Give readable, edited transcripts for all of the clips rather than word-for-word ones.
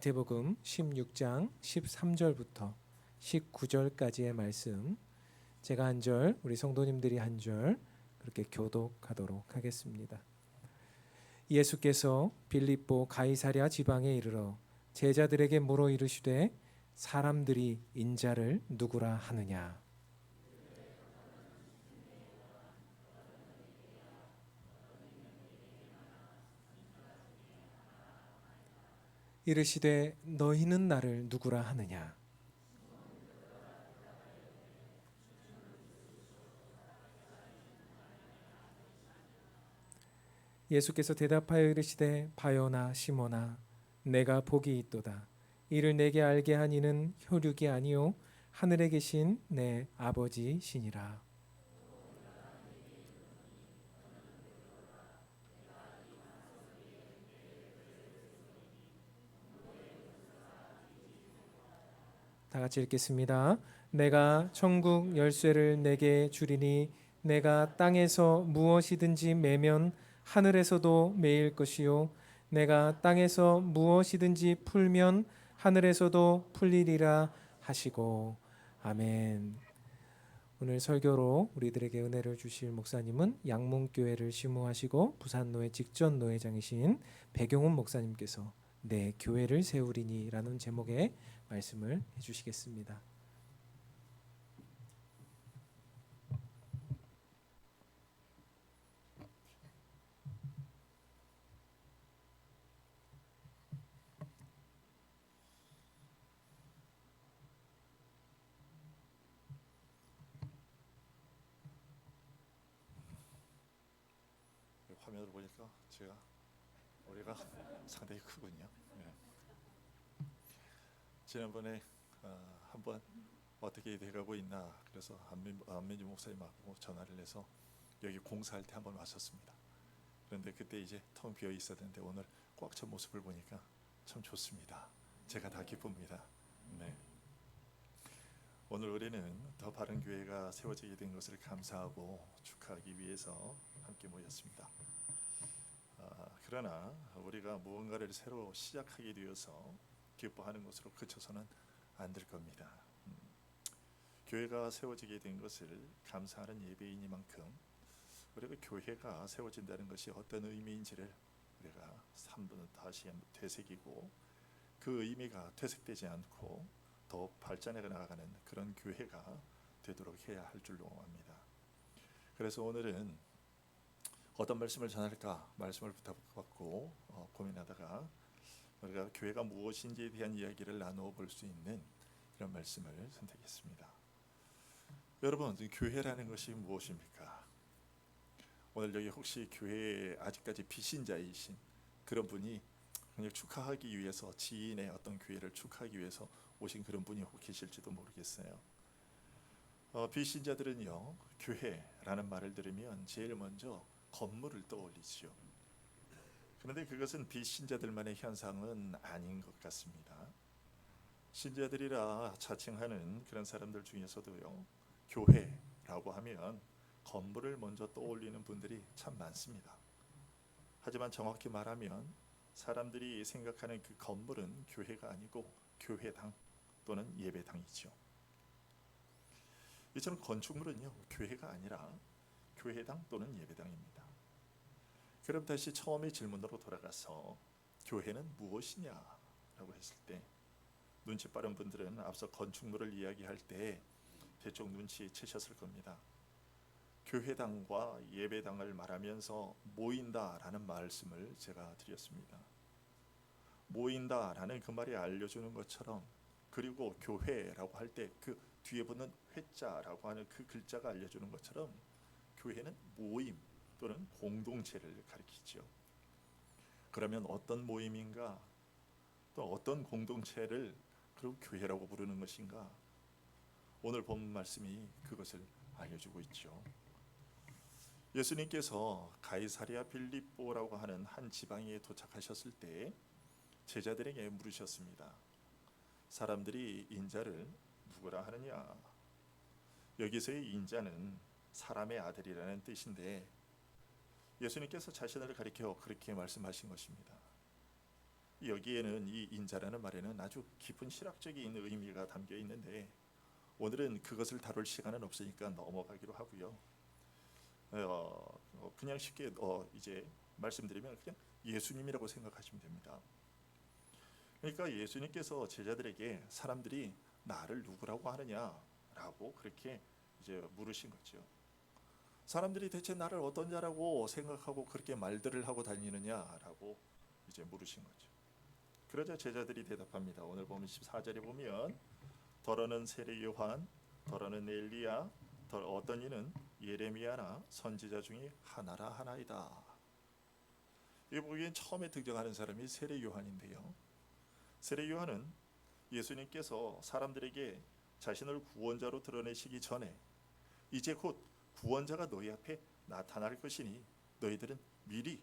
마태복음 16장 13절부터 19절까지의 말씀, 제가 한 절, 우리 성도님들이 한 절 그렇게 교독하도록 하겠습니다. 예수께서 빌립보 가이사랴 지방에 이르러 제자들에게 물어 이르시되 사람들이 인자를 누구라 하느냐. 이르시되 너희는 나를 누구라 하느냐. 예수께서 대답하여 이르시되 바요나 시몬아, 내가 복이 있도다. 이를 내게 알게 한 이는 혈육이 아니요 하늘에 계신 내 아버지시니라. 다 같이 읽겠습니다. 내가 천국 열쇠를 내게 주리니 내가 땅에서 무엇이든지 매면 하늘에서도 매일 것이요 내가 땅에서 무엇이든지 풀면 하늘에서도 풀리리라 하시고. 아멘. 오늘 설교로 우리들에게 은혜를 주실 목사님은 양문교회를 심무하시고 부산노회 직전 노회장이신 백용훈 목사님께서 내 교회를 세우리니 라는 제목의 말씀을 해주시겠습니다. 화면을 보니까 우리가 상당히 크군요. 네. 지난번에 한번 어떻게 돼가고 있나 그래서 안민주 목사님하고 전화를 해서 여기 공사할 때 한번 왔었습니다. 그런데 그때 이제 텅 비어 있었는데 오늘 꽉 찬 모습을 보니까 참 좋습니다. 제가 다 기쁩니다. 네. 오늘 우리는 더 바른 교회가 세워지게 된 것을 감사하고 축하하기 위해서 함께 모였습니다. 그러나 우리가 무언가를 새로 시작하게 되어서 기뻐하는 것으로 그쳐서는 안 될 겁니다. 교회가 세워지게 된 것을 감사하는 예배이니만큼 우리가 교회가 세워진다는 것이 어떤 의미인지를 우리가 3분 다시 한번 되새기고 그 의미가 퇴색되지 않고 더욱 발전해 나가는 그런 교회가 되도록 해야 할 줄로 압니다. 그래서 오늘은 어떤 말씀을 전할까 말씀을 부탁받고 고민하다가 우리가 교회가 무엇인지에 대한 이야기를 나누어 볼 수 있는 그런 말씀을 선택했습니다. 여러분, 교회라는 것이 무엇입니까? 오늘 여기 혹시 교회에 아직까지 비신자이신 그런 분이 그냥 축하하기 위해서 지인의 어떤 교회를 축하하기 위해서 오신 그런 분이 혹 계실지도 모르겠어요. 비신자들은요, 교회라는 말을 들으면 제일 먼저 건물을 떠올리지요. 그런데 그것은 비신자들만의 현상은 아닌 것 같습니다. 신자들이라 자칭하는 그런 사람들 중에서도요, 교회라고 하면 건물을 먼저 떠올리는 분들이 참 많습니다. 하지만 정확히 말하면 사람들이 생각하는 그 건물은 교회가 아니고 교회당 또는 예배당이죠. 이처럼 건축물은요, 교회가 아니라 교회당 또는 예배당입니다. 그럼 다시 처음의 질문으로 돌아가서 교회는 무엇이냐라고 했을 때 눈치 빠른 분들은 앞서 건축물을 이야기할 때 대충 눈치채셨을 겁니다. 교회당과 예배당을 말하면서 모인다라는 말씀을 제가 드렸습니다. 모인다라는 그 말이 알려주는 것처럼, 그리고 교회라고 할 때 그 뒤에 붙는 회자라고 하는 그 글자가 알려주는 것처럼 교회는 모임 또는 공동체를 가리키죠. 그러면 어떤 모임인가, 또 어떤 공동체를 그리고 교회라고 부르는 것인가? 오늘 본 말씀이 그것을 알려주고 있죠. 예수님께서 가이사랴 빌립보라고 하는 한 지방에 도착하셨을 때 제자들에게 물으셨습니다. 사람들이 인자를 누구라 하느냐? 여기서의 인자는 사람의 아들이라는 뜻인데 예수님께서 자신을 가리켜 그렇게 말씀하신 것입니다. 여기에는 이 인자라는 말에는 아주 깊은 신학적인 의미가 담겨 있는데 오늘은 그것을 다룰 시간은 없으니까 넘어가기로 하고요. 그냥 쉽게 이제 말씀드리면 그냥 예수님이라고 생각하시면 됩니다. 그러니까 예수님께서 제자들에게 사람들이 나를 누구라고 하느냐라고 그렇게 이제 물으신 거죠. 사람들이 대체 나를 어떤 자라고 생각하고 그렇게 말들을 하고 다니느냐라고 이제 물으신 거죠. 그러자 제자들이 대답합니다. 오늘 보면 14절에 보면 더러는 세례 요한, 더러는 엘리야, 어떤 이는 예레미야나 선지자 중에 하나라 하나이다. 이 보기엔 처음에 등장하는 사람이 세례 요한인데요. 세례 요한은 예수님께서 사람들에게 자신을 구원자로 드러내시기 전에 이제 곧 구원자가 너희 앞에 나타날 것이니 너희들은 미리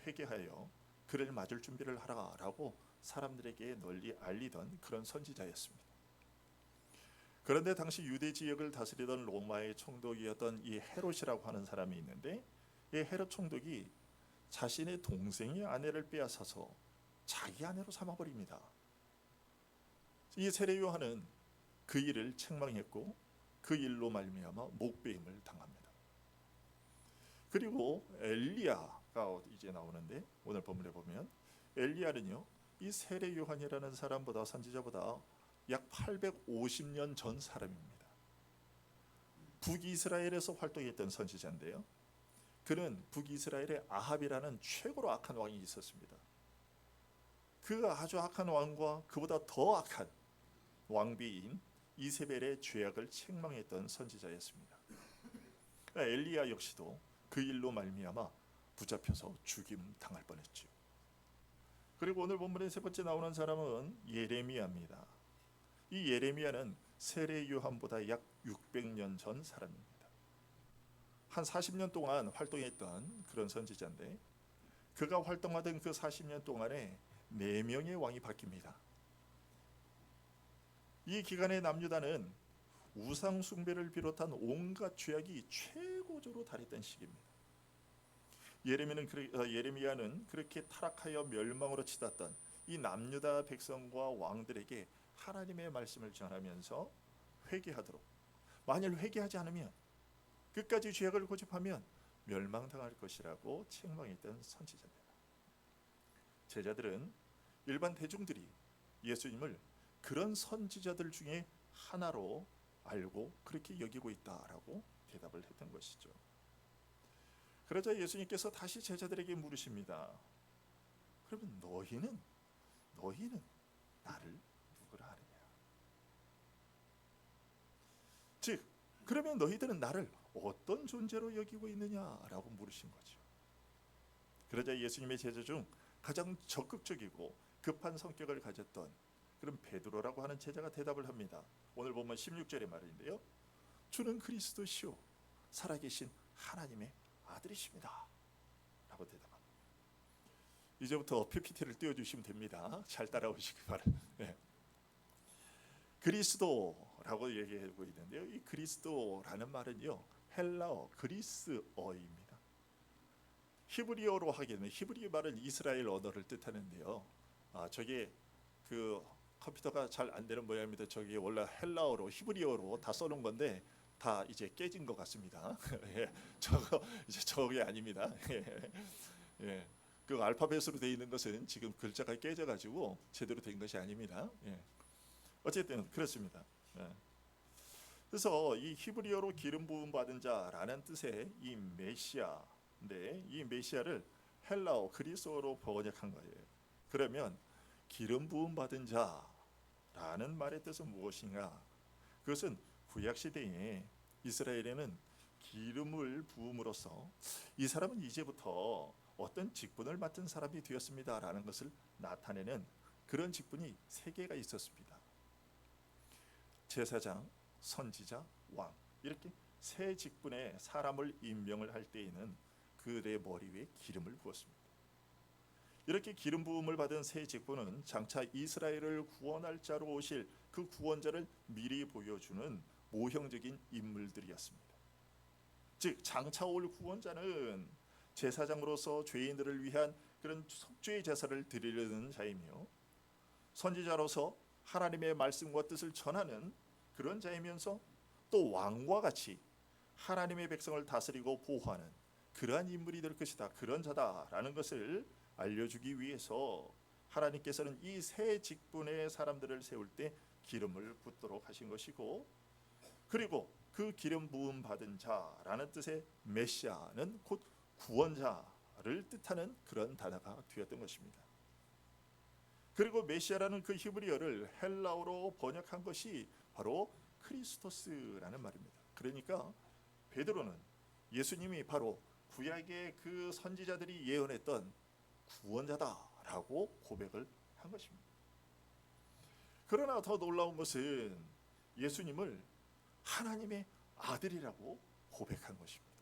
회개하여 그를 맞을 준비를 하라라고 사람들에게 널리 알리던 그런 선지자였습니다. 그런데 당시 유대 지역을 다스리던 로마의 총독이었던 이 헤롯이라고 하는 사람이 있는데 이 헤롯 총독이 자신의 동생의 아내를 빼앗아서 자기 아내로 삼아버립니다. 이 세례 요한은 그 일을 책망했고 그 일로 말미암아 목배임을 당합니다. 그리고 엘리야가 이제 나오는데 오늘 본문에 보면 엘리야는요 이 세례 요한이라는 사람보다 선지자보다 약 850년 전 사람입니다. 북이스라엘에서 활동했던 선지자인데요. 그는 북이스라엘의 아합이라는 최고로 악한 왕이 있었습니다. 그 아주 악한 왕과 그보다 더 악한 왕비인 이세벨의 죄악을 책망했던 선지자였습니다. 엘리야 역시도 그 일로 말미암아 붙잡혀서 죽임 당할 뻔했죠. 그리고 오늘 본문의 세 번째 나오는 사람은 예레미야입니다. 이 예레미야는 세례 요한보다 약 600년 전 사람입니다. 한 40년 동안 활동했던 그런 선지자인데 그가 활동하던 그 40년 동안에 4명의 왕이 바뀝니다. 이 기간에 남유다는 우상 숭배를 비롯한 온갖 죄악이 최고조로 달했던 시기입니다. 예레미야는 그렇게 타락하여 멸망으로 치닫던 이 남유다 백성과 왕들에게 하나님의 말씀을 전하면서 회개하도록, 만일 회개하지 않으면 끝까지 죄악을 고집하면 멸망당할 것이라고 책망했던 선지자입니다. 제자들은 일반 대중들이 예수님을 그런 선지자들 중에 하나로 알고 그렇게 여기고 있다라고 대답을 했던 것이죠. 그러자 예수님께서 다시 제자들에게 물으십니다. 그러면 너희는 나를 누구라 하느냐? 즉, 그러면 너희들은 나를 어떤 존재로 여기고 있느냐라고 물으신 거죠. 그러자 예수님의 제자 중 가장 적극적이고 급한 성격을 가졌던 그런 베드로라고 하는 제자가 대답을 합니다. 오늘 보면 16절의 말인데요. 주는 그리스도시요 살아계신 하나님의 아들이십니다. 라고 대답합니다. 이제부터 PPT를 띄워주시면 됩니다. 잘 따라오시기 바랍니다. 네. 그리스도라고 얘기하고 있는데요. 이 그리스도라는 말은요. 헬라어 그리스어입니다. 히브리어로 하게 되면 히브리 말은 이스라엘 언어를 뜻하는데요. 저게 그 컴퓨터가 잘 안 되는 모양입니다. 저기 원래 헬라어로 히브리어로 다 써놓은 건데 다 이제 깨진 것 같습니다. 예, 저게 아닙니다. 예, 그 알파벳으로 되어 있는 것은 지금 글자가 깨져가지고 제대로 된 것이 아닙니다. 예. 어쨌든 그렇습니다. 예. 그래서 이 히브리어로 기름 부음 받은 자라는 뜻의 이 메시아인데 이 메시아를 헬라어 그리스어로 번역한 거예요. 그러면 기름 부음 받은 자라는 말의 뜻은 무엇인가? 그것은 구약 시대에 이스라엘에는 기름을 부음으로써 이 사람은 이제부터 어떤 직분을 맡은 사람이 되었습니다라는 것을 나타내는 그런 직분이 3개가 있었습니다. 제사장, 선지자, 왕 이렇게 3 직분의 사람을 임명을 할 때에는 그들의 머리 위에 기름을 부었습니다. 이렇게 기름 부음을 받은 3 직분은 장차 이스라엘을 구원할 자로 오실 그 구원자를 미리 보여주는 모형적인 인물들이었습니다. 즉 장차 올 구원자는 제사장으로서 죄인들을 위한 그런 속죄의 제사를 드리려는 자이며 선지자로서 하나님의 말씀과 뜻을 전하는 그런 자이면서 또 왕과 같이 하나님의 백성을 다스리고 보호하는 그러한 인물이 될 것이다. 그런 자다라는 것을 알려주기 위해서 하나님께서는 이 세 직분의 사람들을 세울 때 기름을 붓도록 하신 것이고, 그리고 그 기름 부음 받은 자라는 뜻의 메시아는 곧 구원자를 뜻하는 그런 단어가 되었던 것입니다. 그리고 메시아라는 그 히브리어를 헬라어로 번역한 것이 바로 크리스토스라는 말입니다. 그러니까 베드로는 예수님이 바로 구약의 그 선지자들이 예언했던 구원자다라고 고백을 한 것입니다. 그러나 더 놀라운 것은 예수님을 하나님의 아들이라고 고백한 것입니다.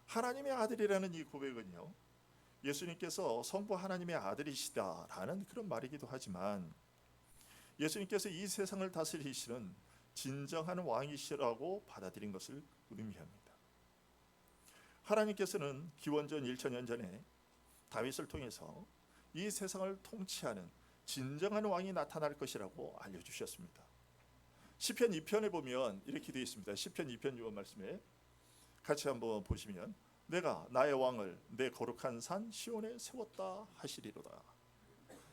하나님의 아들이라는 이 고백은요, 예수님께서 성부 하나님의 아들이시다라는 그런 말이기도 하지만 예수님께서 이 세상을 다스리시는 진정한 왕이시라고 받아들인 것을 의미합니다. 하나님께서는 기원전 1000년 전에 다윗을 통해서 이 세상을 통치하는 진정한 왕이 나타날 것이라고 알려주셨습니다. 시편 2편에 보면 이렇게 되어 있습니다. 시편 2편 6번 말씀에 같이 한번 보시면 내가 나의 왕을 내 거룩한 산 시온에 세웠다 하시리로다.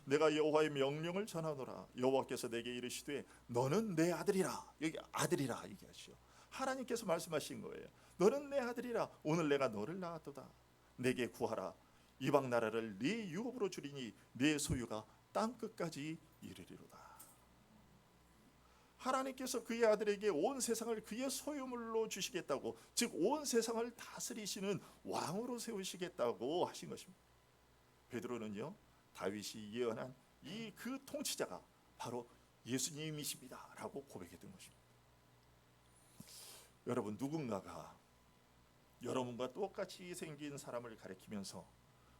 내가 여호와의 명령을 전하노라. 여호와께서 내게 이르시되 너는 내 아들이라. 여기 아들이라 얘기하시오. 하나님께서 말씀하신 거예요. 너는 내 아들이라. 오늘 내가 너를 낳았도다. 내게 구하라. 이방 나라를 네 유업으로 주리니 네 소유가 땅 끝까지 이르리로다. 하나님께서 그의 아들에게 온 세상을 그의 소유물로 주시겠다고, 즉 온 세상을 다스리시는 왕으로 세우시겠다고 하신 것입니다. 베드로는요, 다윗이 예언한 이 그 통치자가 바로 예수님이십니다라고 고백했던 것입니다. 여러분, 누군가가 여러분과 똑같이 생긴 사람을 가리키면서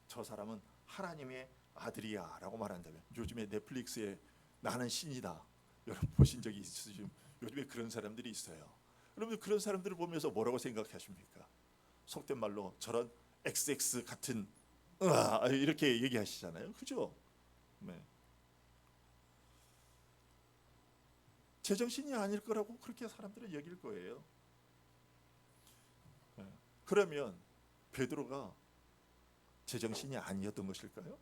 저 사람은 하나님의 아들이야라고 말한다면, 요즘에 넷플릭스에 나는 신이다, 여러분 보신 적이 있으시죠? 요즘에 그런 사람들이 있어요. 여러분 그런 사람들을 보면서 뭐라고 생각하십니까? 속된 말로 저런 XX 같은 이렇게 얘기하시잖아요. 그죠? 네. 제정신이 아닐 거라고 그렇게 사람들은 여길 거예요. 네. 그러면 베드로가 제정신이 아니었던 것일까요?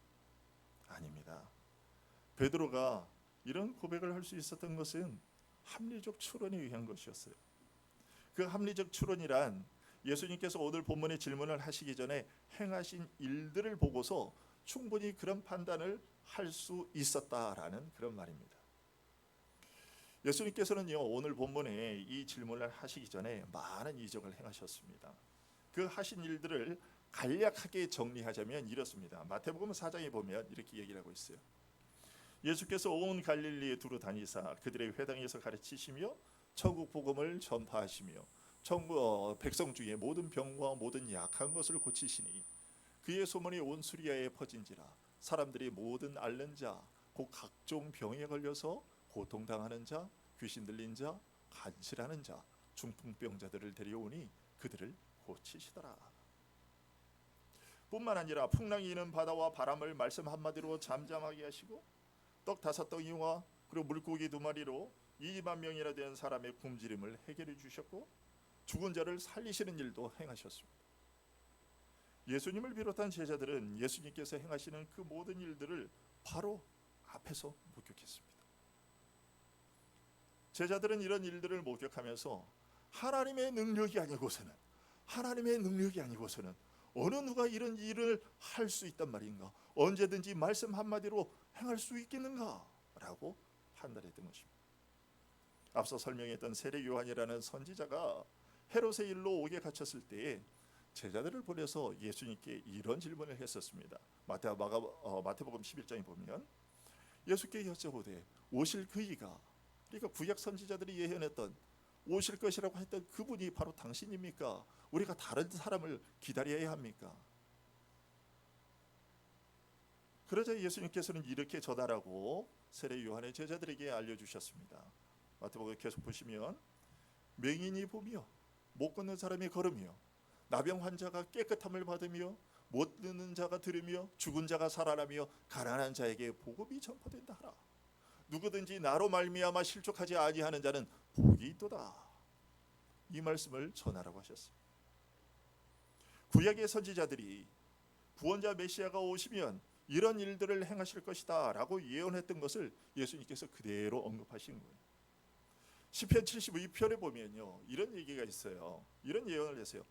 아닙니다. 베드로가 이런 고백을 할 수 있었던 것은 합리적 추론에 의한 것이었어요. 그 합리적 추론이란 예수님께서 오늘 본문의 질문을 하시기 전에 행하신 일들을 보고서 충분히 그런 판단을 할 수 있었다라는 그런 말입니다. 예수님께서는요, 오늘 본문에 이 질문을 하시기 전에 많은 이적을 행하셨습니다. 그 하신 일들을 간략하게 정리하자면 이렇습니다. 마태복음 4장에 보면 이렇게 얘기를 하고 있어요. 예수께서 온 갈릴리에 두루 다니사 그들의 회당에서 가르치시며 천국 복음을 전파하시며 천국 백성 중에 모든 병과 모든 약한 것을 고치시니 그의 소문이 온 수리아에 퍼진지라. 사람들이 모든 앓는 자 곧 각종 병에 걸려서 고통당하는 자, 귀신 들린 자, 간질하는 자, 중풍병자들을 데려오니 그들을 고치시더라. 뿐만 아니라 풍랑이 이는 바다와 바람을 말씀 한마디로 잠잠하게 하시고 떡 5덩이와 그리고 물고기 2마리로 2만 명이나 된 사람의 굶주림을 해결해 주셨고 죽은 자를 살리시는 일도 행하셨습니다. 예수님을 비롯한 제자들은 예수님께서 행하시는 그 모든 일들을 바로 앞에서 목격했습니다. 제자들은 이런 일들을 목격하면서 하나님의 능력이 아니고서는 어느 누가 이런 일을 할 수 있단 말인가? 언제든지 말씀 한마디로 행할 수 있겠는가라고 판단했던 것입니다. 앞서 설명했던 세례 요한이라는 선지자가 헤롯의 일로 옥에 갇혔을 때에 제자들을 보내서 예수님께 이런 질문을 했었습니다. 마태복음 11장에 보면 예수께 여쭤보되 오실 그이가, 그러니까 구약 선지자들이 예언했던 오실 것이라고 했던 그분이 바로 당신입니까? 우리가 다른 사람을 기다려야 합니까? 그러자 예수님께서는 이렇게 전하라고 세례 요한의 제자들에게 알려주셨습니다. 마태복음 계속 보시면 맹인이 보며 못 걷는 사람이 걸으며 나병 환자가 깨끗함을 받으며 못 듣는 자가 들으며 죽은 자가 살아나며 가난한 자에게 복음이 전파된다 하라. 누구든지 나로 말미암아 실족하지 아니하는 자는 복이 있도다. 이 말씀을 전하라고 하셨습니다. 구약의 선지자들이 구원자 메시아가 오시면 이런 일들을 행하실 것이다 라고 예언했던 것을 예수님께서 그대로 언급하신 거예요. 시편 72편에 보면요, 이런 얘기가 있어요. 이런 예언을 했어요.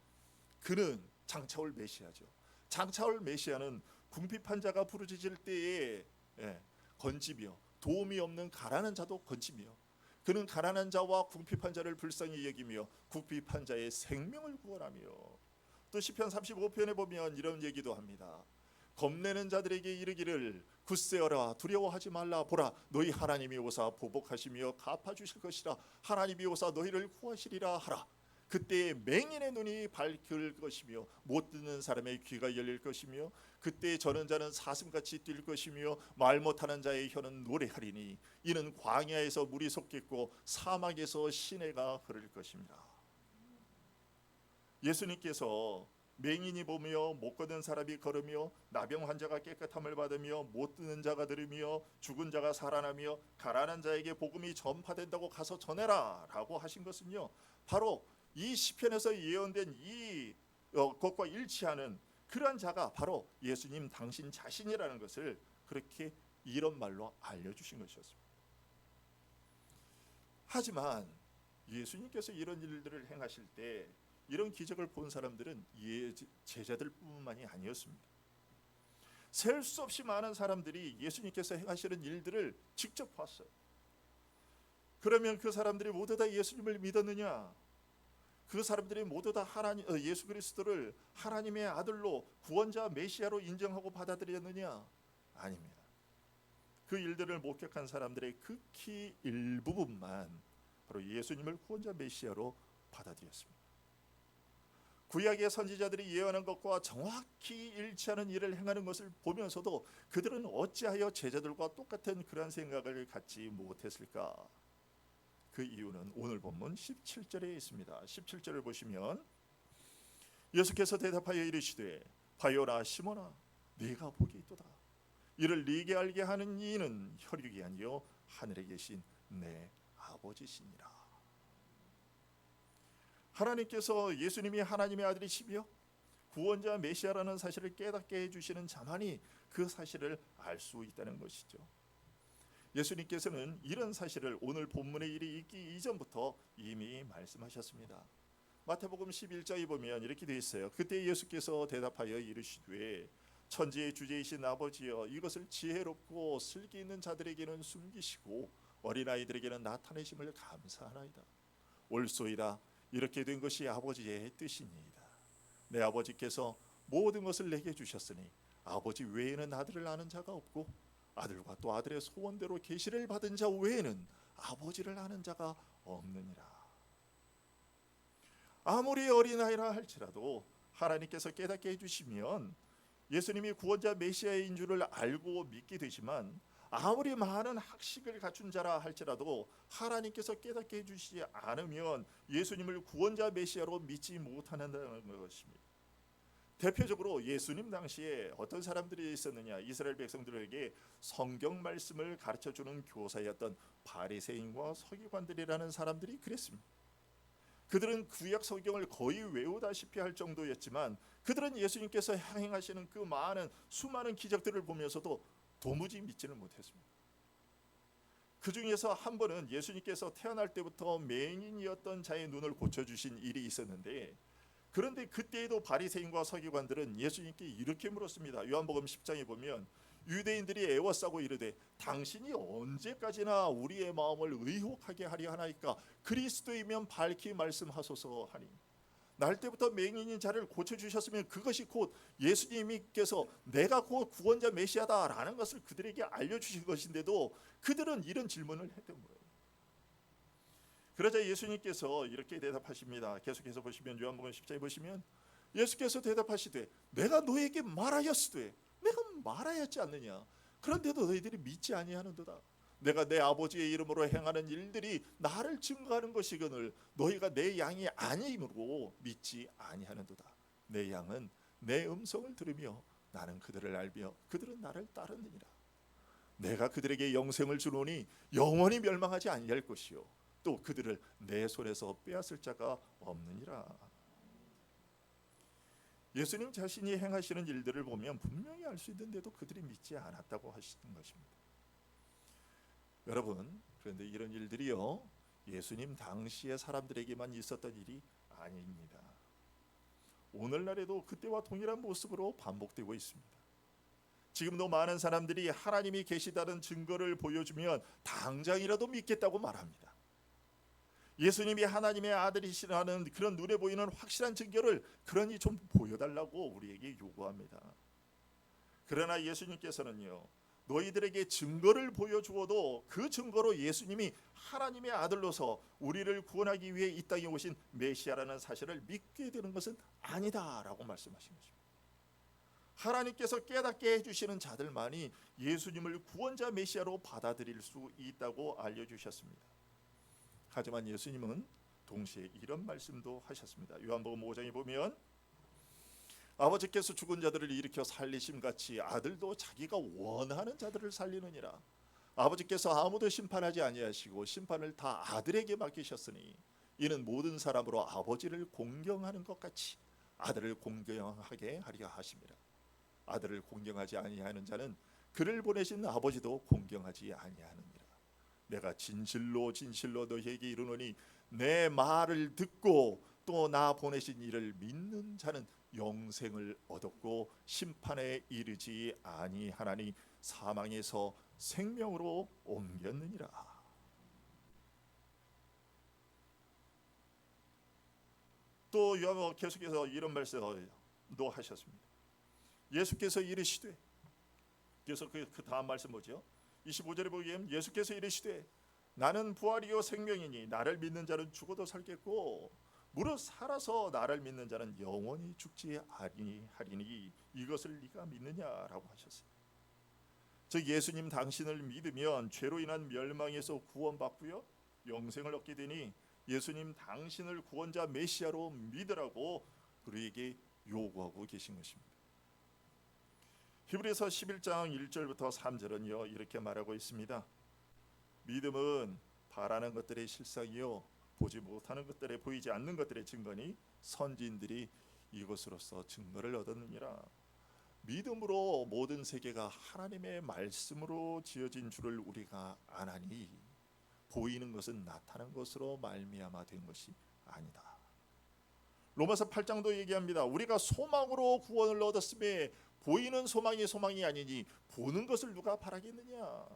그는 장차올 메시아죠. 장차올 메시아는 궁핍한 자가 부르짖을 때에 건지며 도움이 없는 가난한 자도 건지며 그는 가난한 자와 궁핍한 자를 불쌍히 여기며 궁핍한 자의 생명을 구원하며. 또 시편 35편에 보면 이런 얘기도 합니다. 겁내는 자들에게 이르기를 굳세어라 두려워하지 말라. 보라 너희 하나님이 오사 보복하시며 갚아주실 것이라. 하나님이 오사 너희를 구하시리라 하라. 그때에 맹인의 눈이 밝을 것이며 못 듣는 사람의 귀가 열릴 것이며 그때에 저는 자는 사슴같이 뛸 것이며 말 못하는 자의 혀는 노래하리니 이는 광야에서 물이 솟겠고 사막에서 시내가 흐를 것입니다. 예수님께서 맹인이 보며 못 걷는 사람이 걸으며 나병 환자가 깨끗함을 받으며 못 듣는 자가 들으며 죽은 자가 살아나며 가난한 자에게 복음이 전파된다고 가서 전해라 라고 하신 것은요, 바로 이 시편에서 예언된 이 것과 일치하는 그러한 자가 바로 예수님 당신 자신이라는 것을 그렇게 이런 말로 알려주신 것이었습니다. 하지만 예수님께서 이런 일들을 행하실 때 이런 기적을 본 사람들은 제자들뿐만이 아니었습니다. 셀 수 없이 많은 사람들이 예수님께서 행하시는 일들을 직접 봤어요. 그러면 그 사람들이 모두 다 예수님을 믿었느냐? 그 사람들이 모두 다 예수 그리스도를 하나님의 아들로 구원자 메시아로 인정하고 받아들였느냐? 아닙니다. 그 일들을 목격한 사람들의 극히 일부분만 바로 예수님을 구원자 메시아로 받아들였습니다. 구약의 선지자들이 예언한 것과 정확히 일치하는 일을 행하는 것을 보면서도 그들은 어찌하여 제자들과 똑같은 그런 생각을 갖지 못했을까? 그 이유는 오늘 본문 17절에 있습니다. 17절을 보시면 예수께서 대답하여 이르시되 바요나 시몬아 네가 복이 있도다. 이를 네게 알게 하는 이는 혈육이 아니요 하늘에 계신 내 아버지시니라. 하나님께서 예수님이 하나님의 아들이시며 구원자 메시아라는 사실을 깨닫게 해주시는 자만이 그 사실을 알 수 있다는 것이죠. 예수님께서는 이런 사실을 오늘 본문의 일이 있기 이전부터 이미 말씀하셨습니다. 마태복음 11장에 보면 이렇게 되어 있어요. 그때 예수께서 대답하여 이르시되 천지의 주제이신 아버지여 이것을 지혜롭고 슬기 있는 자들에게는 숨기시고 어린아이들에게는 나타내심을 감사하나이다. 옳소이다. 이렇게 된 것이 아버지의 뜻이니이다. 내 아버지께서 모든 것을 내게 주셨으니 아버지 외에는 아들을 아는 자가 없고 아들과 또 아들의 소원대로 계시를 받은 자 외에는 아버지를 아는 자가 없느니라. 아무리 어린아이라 할지라도 하나님께서 깨닫게 해주시면 예수님이 구원자 메시아인 줄을 알고 믿게 되지만 아무리 많은 학식을 갖춘 자라 할지라도 하나님께서 깨닫게 해주시지 않으면 예수님을 구원자 메시아로 믿지 못한다는 것입니다. 대표적으로 예수님 당시에 어떤 사람들이 있었느냐? 이스라엘 백성들에게 성경 말씀을 가르쳐주는 교사였던 바리새인과 서기관들이라는 사람들이 그랬습니다. 그들은 구약 성경을 거의 외우다시피 할 정도였지만 그들은 예수님께서 행하시는 그 수많은 기적들을 보면서도 도무지 믿지는 못했습니다. 그 중에서 한 번은 예수님께서 태어날 때부터 맹인이었던 자의 눈을 고쳐주신 일이 있었는데, 그런데 그때에도 바리새인과 서기관들은 예수님께 이렇게 물었습니다. 요한복음 10장에 보면 유대인들이 애워싸고 이르되 당신이 언제까지나 우리의 마음을 의혹하게 하려 하나이까? 그리스도이면 밝히 말씀하소서 하니, 날 때부터 맹인인 자를 고쳐주셨으면 그것이 곧 예수님께서 내가 곧 구원자 메시아다라는 것을 그들에게 알려주신 것인데도 그들은 이런 질문을 했던 거예요. 그러자 예수님께서 이렇게 대답하십니다. 계속해서 보시면 요한복음 10장에 보시면 예수께서 대답하시되 내가 너에게 말하였으되 내가 말하였지 않느냐? 그런데도 너희들이 믿지 아니하는도다. 내가 내 아버지의 이름으로 행하는 일들이 나를 증거하는 것이거늘 너희가 내 양이 아니므로 믿지 아니하는도다. 내 양은 내 음성을 들으며 나는 그들을 알며 그들은 나를 따르느니라. 내가 그들에게 영생을 주노니 영원히 멸망하지 아니할 것이요 또 그들을 내 손에서 빼앗을 자가 없느니라. 예수님 자신이 행하시는 일들을 보면 분명히 알 수 있는데도 그들이 믿지 않았다고 하시는 것입니다. 여러분, 그런데 이런 일들이요 예수님 당시의 사람들에게만 있었던 일이 아닙니다. 오늘날에도 그때와 동일한 모습으로 반복되고 있습니다. 지금도 많은 사람들이 하나님이 계시다는 증거를 보여주면 당장이라도 믿겠다고 말합니다. 예수님이 하나님의 아들이시라는 그런 눈에 보이는 확실한 증거를 그러니 좀 보여달라고 우리에게 요구합니다. 그러나 예수님께서는요 너희들에게 증거를 보여주어도 그 증거로 예수님이 하나님의 아들로서 우리를 구원하기 위해 이 땅에 오신 메시아라는 사실을 믿게 되는 것은 아니다라고 말씀하신 것입니다. 하나님께서 깨닫게 해주시는 자들만이 예수님을 구원자 메시아로 받아들일 수 있다고 알려주셨습니다. 하지만 예수님은 동시에 이런 말씀도 하셨습니다. 요한복음 5장에 보면 아버지께서 죽은 자들을 일으켜 살리심같이 아들도 자기가 원하는 자들을 살리느니라. 아버지께서 아무도 심판하지 아니하시고 심판을 다 아들에게 맡기셨으니 이는 모든 사람으로 아버지를 공경하는 것 같이 아들을 공경하게 하려 하심이라. 아들을 공경하지 아니하는 자는 그를 보내신 아버지도 공경하지 아니하느니라. 내가 진실로 진실로 너희에게 이르노니 내 말을 듣고 또 나 보내신 이를 믿는 자는 영생을 얻었고 심판에 이르지 아니하나니 사망에서 생명으로 옮겼느니라. 또 요한은 계속해서 이런 말씀도 하셨습니다. 예수께서 이르시되, 그래서 그 다음 말씀 뭐죠? 25절에 보면 예수께서 이르시되 나는 부활이요 생명이니 나를 믿는 자는 죽어도 살겠고 무릇 살아서 나를 믿는 자는 영원히 죽지 아니하리니 이것을 네가 믿느냐라고 하셨어요. 즉 예수님 당신을 믿으면 죄로 인한 멸망에서 구원받고요 영생을 얻게 되니 예수님 당신을 구원자 메시아로 믿으라고 우리에게 요구하고 계신 것입니다. 히브리서 11장 1절부터 3절은요 이렇게 말하고 있습니다. 믿음은 바라는 것들의 실상이요 보지 못하는 것들에 보이지 않는 것들의 증거니 선지인들이 이것으로서 증거를 얻었느니라. 믿음으로 모든 세계가 하나님의 말씀으로 지어진 줄을 우리가 아나니 보이는 것은 나타난 것으로 말미암아 된 것이 아니다. 로마서 8장도 얘기합니다. 우리가 소망으로 구원을 얻었음에 보이는 소망이 아니니 보는 것을 누가 바라겠느냐.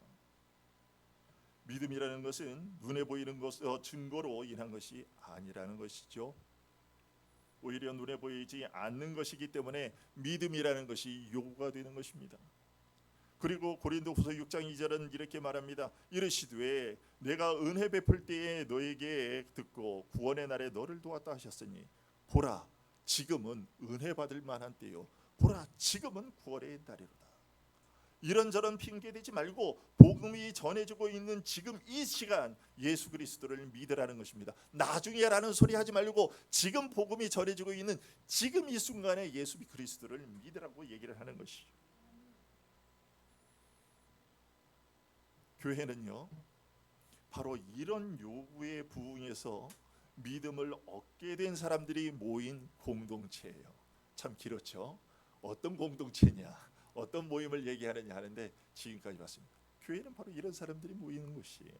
믿음이라는 것은 눈에 보이는 증거로 인한 것이 아니라는 것이죠. 오히려 눈에 보이지 않는 것이기 때문에 믿음이라는 것이 요구가 되는 것입니다. 그리고 고린도후서 6장 2절은 이렇게 말합니다. 이르시되 내가 은혜 베풀 때에 너에게 듣고 구원의 날에 너를 도왔다 하셨으니 보라 지금은 은혜 받을 만한 때요 보라 지금은 구원의 날이로다. 이런저런 핑계대지 말고 복음이 전해지고 있는 지금 이 시간 예수 그리스도를 믿으라는 것입니다. 나중에라는 소리 하지 말고 지금 복음이 전해지고 있는 지금 이 순간에 예수 그리스도를 믿으라고 얘기를 하는 것이죠. 교회는요 바로 이런 요구에 부응해서 믿음을 얻게 된 사람들이 모인 공동체예요. 참 길었죠. 어떤 공동체냐 어떤 모임을 얘기하느냐 하는데 지금까지 봤습니다. 교회는 바로 이런 사람들이 모이는 곳이에요.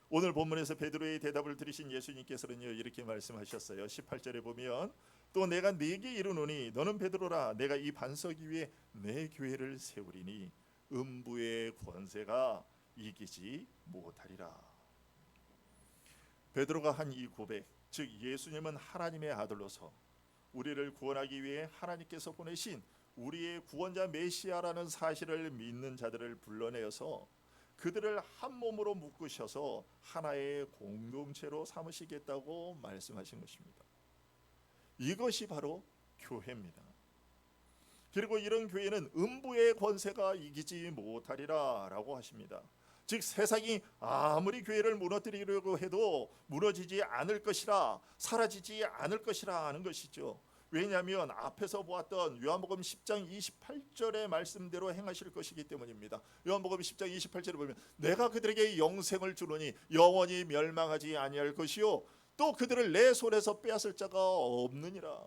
오늘 본문에서 베드로의 대답을 들으신 예수님께서는요 이렇게 말씀하셨어요. 18절에 보면 또 내가 네게 이르노니 너는 베드로라 내가 이 반석 위에 내 교회를 세우리니 음부의 권세가 이기지 못하리라. 베드로가 한 이 고백, 즉 예수님은 하나님의 아들로서 우리를 구원하기 위해 하나님께서 보내신 우리의 구원자 메시아라는 사실을 믿는 자들을 불러내어서 그들을 한 몸으로 묶으셔서 하나의 공동체로 삼으시겠다고 말씀하신 것입니다. 이것이 바로 교회입니다. 그리고 이런 교회는 음부의 권세가 이기지 못하리라 라고 하십니다. 즉 세상이 아무리 교회를 무너뜨리려고 해도 무너지지 않을 것이라 사라지지 않을 것이라 하는 것이죠. 왜냐하면 앞에서 보았던 요한복음 10장 28절의 말씀대로 행하실 것이기 때문입니다. 요한복음 10장 28절에 보면 내가 그들에게 영생을 주노니 영원히 멸망하지 아니할 것이요 또 그들을 내 손에서 빼앗을 자가 없느니라.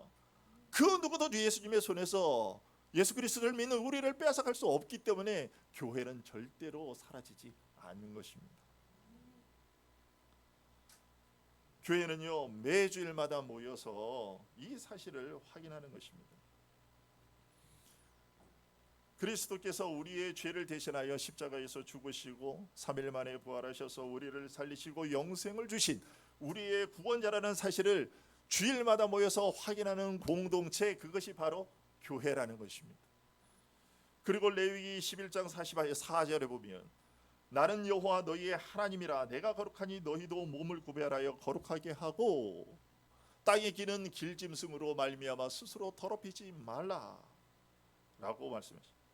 그 누구도 예수님의 손에서 예수 그리스도를 믿는 우리를 빼앗아갈 수 없기 때문에 교회는 절대로 사라지지 않는 것입니다. 교회는요 매주일마다 모여서 이 사실을 확인하는 것입니다. 그리스도께서 우리의 죄를 대신하여 십자가에서 죽으시고 3일 만에 부활하셔서 우리를 살리시고 영생을 주신 우리의 구원자라는 사실을 주일마다 모여서 확인하는 공동체, 그것이 바로 교회라는 것입니다. 그리고 레위기 11장 44절에 보면 나는 여호와 너희의 하나님이라 내가 거룩하니 너희도 몸을 구별하여 거룩하게 하고 땅에 기는 길짐승으로 말미암아 스스로 더럽히지 말라 라고 말씀하십니다.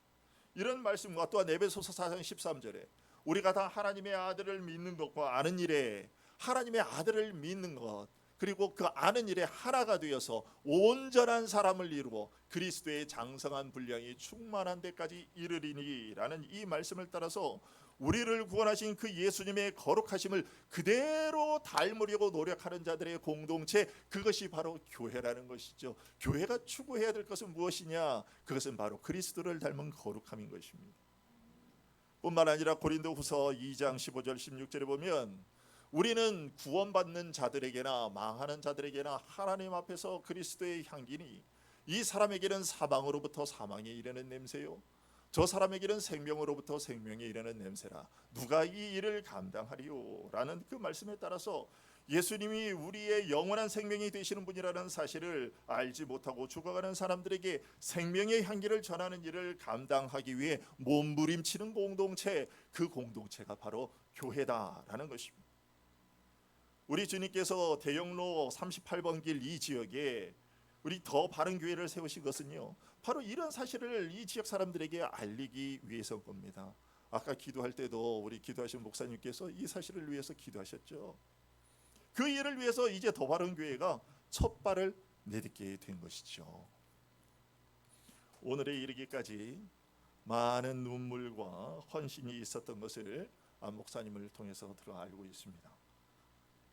이런 말씀과 또한 에베소서 4장 13절에 우리가 다 하나님의 아들을 믿는 것과 아는 일에 하나님의 아들을 믿는 것 그리고 그 아는 일에 하나가 되어서 온전한 사람을 이루고 그리스도의 장성한 분량이 충만한 데까지 이르리니 라는 이 말씀을 따라서 우리를 구원하신 그 예수님의 거룩하심을 그대로 닮으려고 노력하는 자들의 공동체, 그것이 바로 교회라는 것이죠. 교회가 추구해야 될 것은 무엇이냐? 그것은 바로 그리스도를 닮은 거룩함인 것입니다. 뿐만 아니라 고린도후서 2장 15절 16절에 보면 우리는 구원받는 자들에게나 망하는 자들에게나 하나님 앞에서 그리스도의 향기니 이 사람에게는 사망으로부터 사망에 이르는 냄새요 저 사람에게는 생명으로부터 생명에 이르는 냄새라 누가 이 일을 감당하리요 라는 그 말씀에 따라서 예수님이 우리의 영원한 생명이 되시는 분이라는 사실을 알지 못하고 죽어가는 사람들에게 생명의 향기를 전하는 일을 감당하기 위해 몸부림치는 공동체, 그 공동체가 바로 교회다라는 것입니다. 우리 주님께서 대영로 38번 길 이 지역에 우리 더 바른 교회를 세우신 것은요 바로 이런 사실을 이 지역 사람들에게 알리기 위해서인 겁니다. 아까 기도할 때도 우리 기도하신 목사님께서 이 사실을 위해서 기도하셨죠. 그 일을 위해서 이제 더 바른 교회가 첫 발을 내딛게 된 것이죠. 오늘에 이르기까지 많은 눈물과 헌신이 있었던 것을 안 목사님을 통해서 들어 알고 있습니다.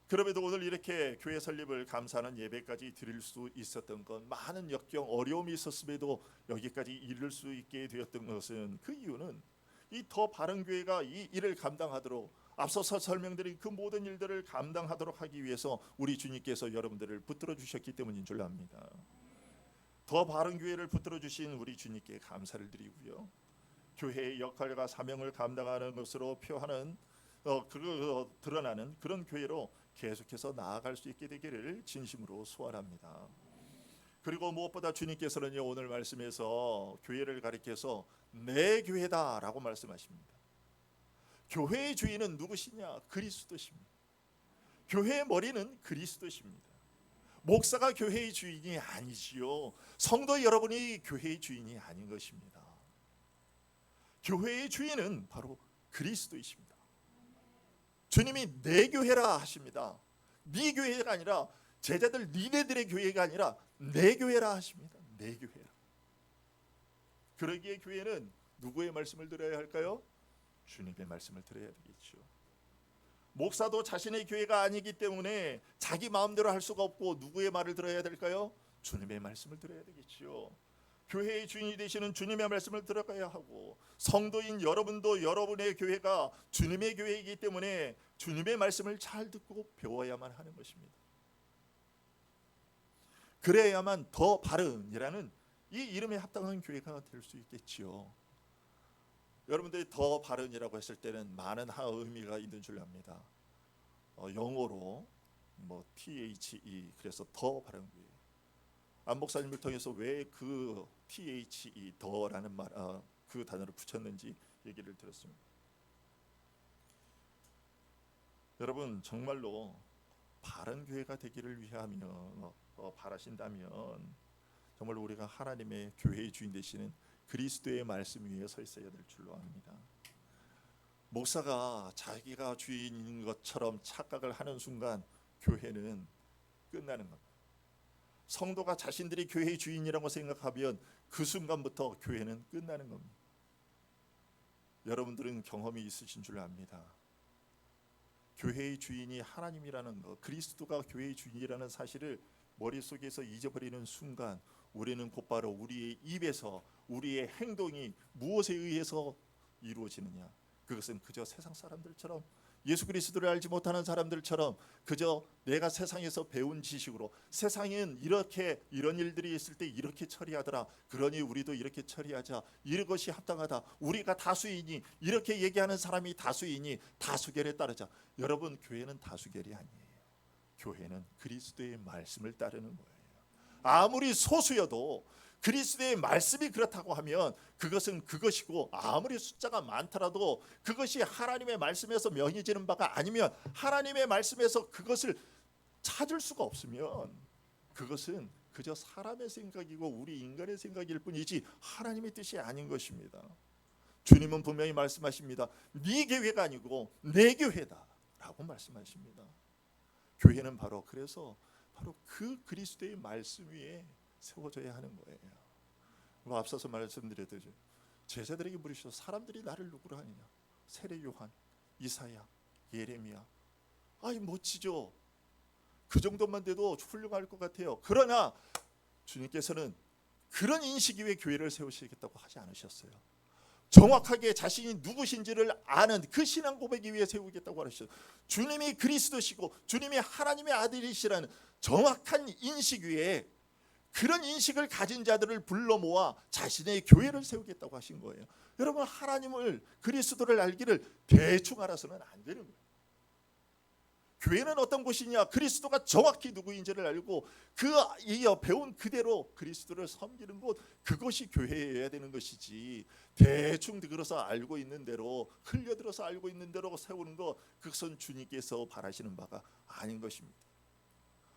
그럼에도 오늘 이렇게 교회 설립을 감사하는 예배까지 드릴 수 있었던 건 많은 역경 어려움이 있었음에도 여기까지 이를 수 있게 되었던 것은 그 이유는 이 더 바른 교회가 이 일을 감당하도록 앞서서 설명드린 그 모든 일들을 감당하도록 하기 위해서 우리 주님께서 여러분들을 붙들어 주셨기 때문인 줄 압니다. 더 바른 교회를 붙들어 주신 우리 주님께 감사를 드리고요. 교회의 역할과 사명을 감당하는 것으로 표하는 드러나는 그런 교회로 계속해서 나아갈 수 있게 되기를 진심으로 소원합니다. 그리고 무엇보다 주님께서는요 오늘 말씀에서 교회를 가리켜서 내 교회다라고 말씀하십니다. 교회의 주인은 누구시냐? 그리스도십니다. 교회의 머리는 그리스도십니다. 목사가 교회의 주인이 아니지요. 성도 여러분이 교회의 주인이 아닌 것입니다. 교회의 주인은 바로 그리스도이십니다. 주님이 내 교회라 하십니다. 네 교회가 아니라 제자들 니네들의 교회가 아니라 내 교회라 하십니다. 내 교회라. 그러기에 교회는 누구의 말씀을 들어야 할까요? 주님의 말씀을 들어야 되겠죠. 목사도 자신의 교회가 아니기 때문에 자기 마음대로 할 수가 없고 누구의 말을 들어야 될까요? 주님의 말씀을 들어야 되겠죠. 교회의 주인이 되시는 주님의 말씀을 들어가야 하고 성도인 여러분도 여러분의 교회가 주님의 교회이기 때문에 주님의 말씀을 잘 듣고 배워야만 하는 것입니다. 그래야만 더 바른이라는 이 이름에 합당한 교회가 될 수 있겠지요. 여러분들이 더 바른이라고 했을 때는 많은 의미가 있는 줄 압니다. 영어로 THE 그래서 더 바른 교회. 안 목사님을 통해서 왜 그 THE 더라는 그 단어를 붙였는지 얘기를 들었습니다. 여러분 정말로 바른 교회가 되기를 위하면 바라신다면 정말 우리가 하나님의 교회의 주인 되시는 그리스도의 말씀 위에 서 있어야 될 줄로 압니다. 목사가 자기가 주인인 것처럼 착각을 하는 순간 교회는 끝나는 겁니다. 성도가 자신들이 교회의 주인이라고 생각하면 그 순간부터 교회는 끝나는 겁니다. 여러분들은 경험이 있으신 줄 압니다. 교회의 주인이 하나님이라는 것, 그리스도가 교회의 주인이라는 사실을 머릿속에서 잊어버리는 순간 우리는 곧바로 우리의 입에서 우리의 행동이 무엇에 의해서 이루어지느냐, 그것은 그저 세상 사람들처럼, 예수 그리스도를 알지 못하는 사람들처럼 그저 내가 세상에서 배운 지식으로, 세상엔 이렇게 이런 일들이 있을 때 이렇게 처리하더라, 그러니 우리도 이렇게 처리하자, 이것이 합당하다, 우리가 다수이니, 이렇게 얘기하는 사람이 다수이니 다수결에 따르자. 여러분, 교회는 다수결이 아니에요. 교회는 그리스도의 말씀을 따르는 거예요. 아무리 소수여도 그리스도의 말씀이 그렇다고 하면 그것은 그것이고, 아무리 숫자가 많더라도 그것이 하나님의 말씀에서 명해지는 바가 아니면, 하나님의 말씀에서 그것을 찾을 수가 없으면 그것은 그저 사람의 생각이고 우리 인간의 생각일 뿐이지 하나님의 뜻이 아닌 것입니다. 주님은 분명히 말씀하십니다. 네 교회가 아니고 내 교회다 라고 말씀하십니다. 교회는 바로 그래서 바로 그 그리스도의 말씀 위에 세워져야 하는 거예요. 앞서서 말씀드렸듯이 제자들에게 물으셔서 사람들이 나를 누구로 하느냐, 세례 요한, 이사야, 예레미야, 아이 멋지죠. 그 정도만 돼도 훌륭할 것 같아요. 그러나 주님께서는 그런 인식 위에 교회를 세우시겠다고 하지 않으셨어요. 정확하게 자신이 누구신지를 아는 그 신앙 고백이 위해 세우겠다고 하셨어요. 주님이 그리스도시고 주님이 하나님의 아들이시라는 정확한 인식 위에 그런 인식을 가진 자들을 불러 모아 자신의 교회를 세우겠다고 하신 거예요. 여러분, 하나님을, 그리스도를 알기를 대충 알아서는 안 되는 거예요. 교회는 어떤 곳이냐, 그리스도가 정확히 누구인지를 알고 그 배운 그대로 그리스도를 섬기는 곳, 그것이 교회여야 되는 것이지, 대충 들어서 알고 있는 대로, 흘려들어서 알고 있는 대로 세우는 것, 그것은 주님께서 바라시는 바가 아닌 것입니다.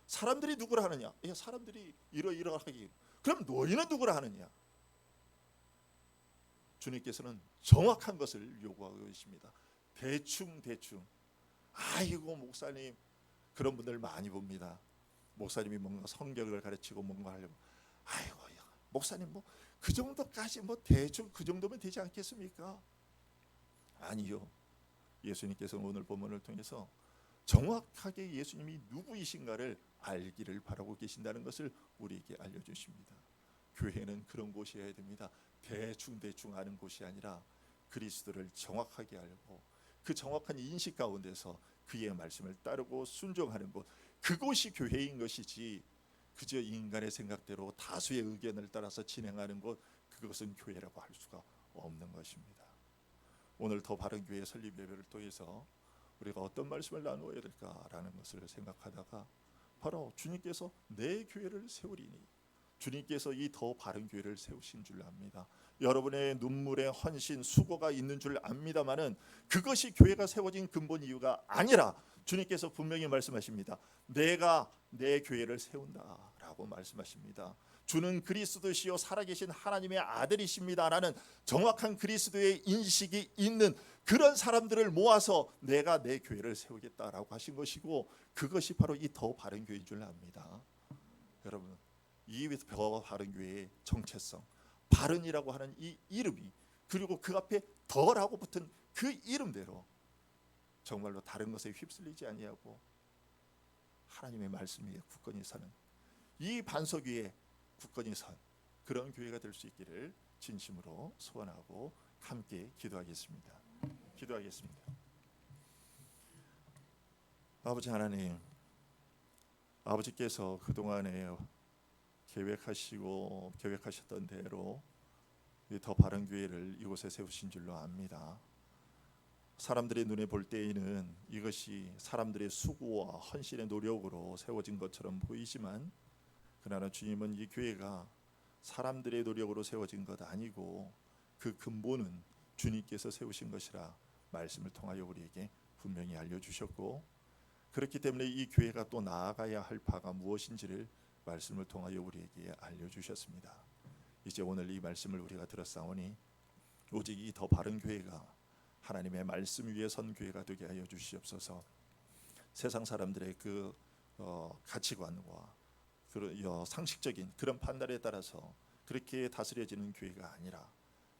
사람들이 누구라 하느냐, 사람들이 이러이러하기, 그럼 너희는 누구라 하느냐. 주님께서는 정확한 것을 요구하고 계십니다. 대충 아이고 목사님, 그런 분들 많이 봅니다. 목사님이 뭔가 성경을 가르치고 뭔가 하려고, 아이고 목사님 뭐 그 정도까지 뭐 대충 그 정도면 되지 않겠습니까? 아니요. 예수님께서는 오늘 본문을 통해서 정확하게 예수님이 누구이신가를 알기를 바라고 계신다는 것을 우리에게 알려주십니다. 교회는 그런 곳이어야 됩니다. 대충 아는 곳이 아니라 그리스도를 정확하게 알고 그 정확한 인식 가운데서 그의 말씀을 따르고 순종하는 곳, 그곳이 교회인 것이지, 그저 인간의 생각대로 다수의 의견을 따라서 진행하는 곳, 그것은 교회라고 할 수가 없는 것입니다. 오늘 더 바른 교회 설립 예배를 통해서 우리가 어떤 말씀을 나누어야 될까라는 것을 생각하다가 바로 주님께서 내 교회를 세우리니, 주님께서 이 더 바른 교회를 세우신 줄 압니다. 여러분의 눈물의 헌신, 수고가 있는 줄 압니다마는 그것이 교회가 세워진 근본 이유가 아니라 주님께서 분명히 말씀하십니다. 내가 내 교회를 세운다라고 말씀하십니다. 주는 그리스도시요 살아계신 하나님의 아들이십니다라는 정확한 그리스도의 인식이 있는 그런 사람들을 모아서 내가 내 교회를 세우겠다라고 하신 것이고, 그것이 바로 이 더 바른 교회인 줄 압니다. 여러분, 이 더 바른 교회의 정체성, 바른이라고 하는 이 이름이, 그리고 그 앞에 더라고 붙은 그 이름대로 정말로 다른 것에 휩쓸리지 아니하고 하나님의 말씀 위에 굳건히 서는, 이 반석 위에 굳건히 선 그런 교회가 될 수 있기를 진심으로 소원하고 함께 기도하겠습니다. 아버지 하나님, 아버지께서 그동안에 계획하셨던 대로 더 바른 교회를 이곳에 세우신 줄로 압니다. 사람들의 눈에 볼 때에는 이것이 사람들의 수고와 헌신의 노력으로 세워진 것처럼 보이지만, 그러나 주님은 이 교회가 사람들의 노력으로 세워진 것 아니고 그 근본은 주님께서 세우신 것이라 말씀을 통하여 우리에게 분명히 알려주셨고, 그렇기 때문에 이 교회가 또 나아가야 할 바가 무엇인지를 말씀을 통하여 우리에게 알려주셨습니다. 이제 오늘 이 말씀을 우리가 들었사오니 오직 이 더 바른 교회가 하나님의 말씀 위에 선 교회가 되게 하여 주시옵소서. 세상 사람들의 그 가치관과 상식적인 그런 판단에 따라서 그렇게 다스려지는 교회가 아니라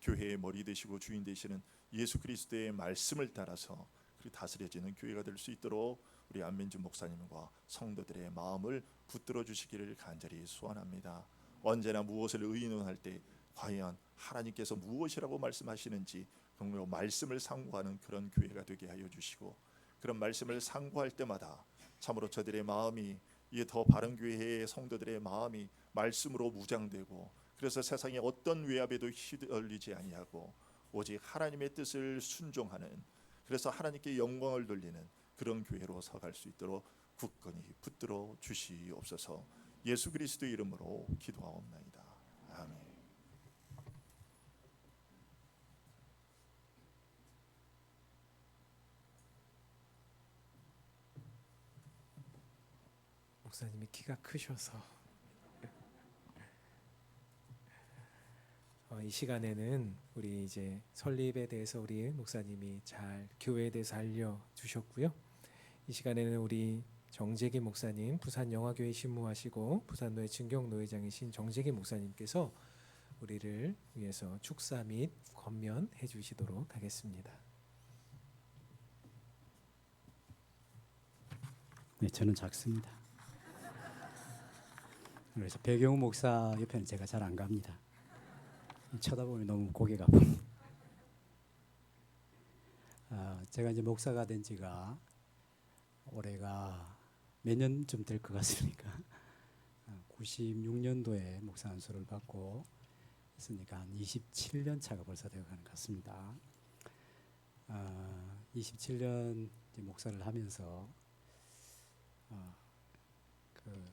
교회의 머리 되시고 주인 되시는 예수 그리스도의 말씀을 따라서 다스려지는 교회가 될 수 있도록 우리 안민주 목사님과 성도들의 마음을 붙들어 주시기를 간절히 소원합니다. 언제나 무엇을 의논할 때 과연 하나님께서 무엇이라고 말씀하시는지 정말 말씀을 상고하는 그런 교회가 되게 하여 주시고, 그런 말씀을 상고할 때마다 참으로 저들의 마음이, 이게 더 바른 교회의 성도들의 마음이 말씀으로 무장되고, 그래서 세상의 어떤 외압에도 휘둘리지 아니하고 오직 하나님의 뜻을 순종하는, 그래서 하나님께 영광을 돌리는 그런 교회로 서갈 수 있도록 굳건히 붙들어 주시옵소서. 예수 그리스도의 이름으로 기도하옵나이다. 아멘. 목사님이 키가 크셔서 이 시간에는 우리 이제 설립에 대해서 우리 목사님이 잘 교회에 대해서 알려주셨고요. 이 시간에는 우리 정재기 목사님, 부산영화교회 신무하시고 부산노회 증경노회장이신 정재기 목사님께서 우리를 위해서 축사 및 권면해 주시도록 하겠습니다. 네, 저는 작습니다. 그래서 배경우 목사 옆에는 제가 잘 안 갑니다. 쳐다보면 너무 고개가 아픕니다. 제가 이제 목사가 된 지가 올해가 몇 년쯤 될 것 같습니까? 96년도에 목사 안수를 받고 했으니까 한 27년 차가 벌써 되어가는 것 같습니다. 27년 이제 목사를 하면서 그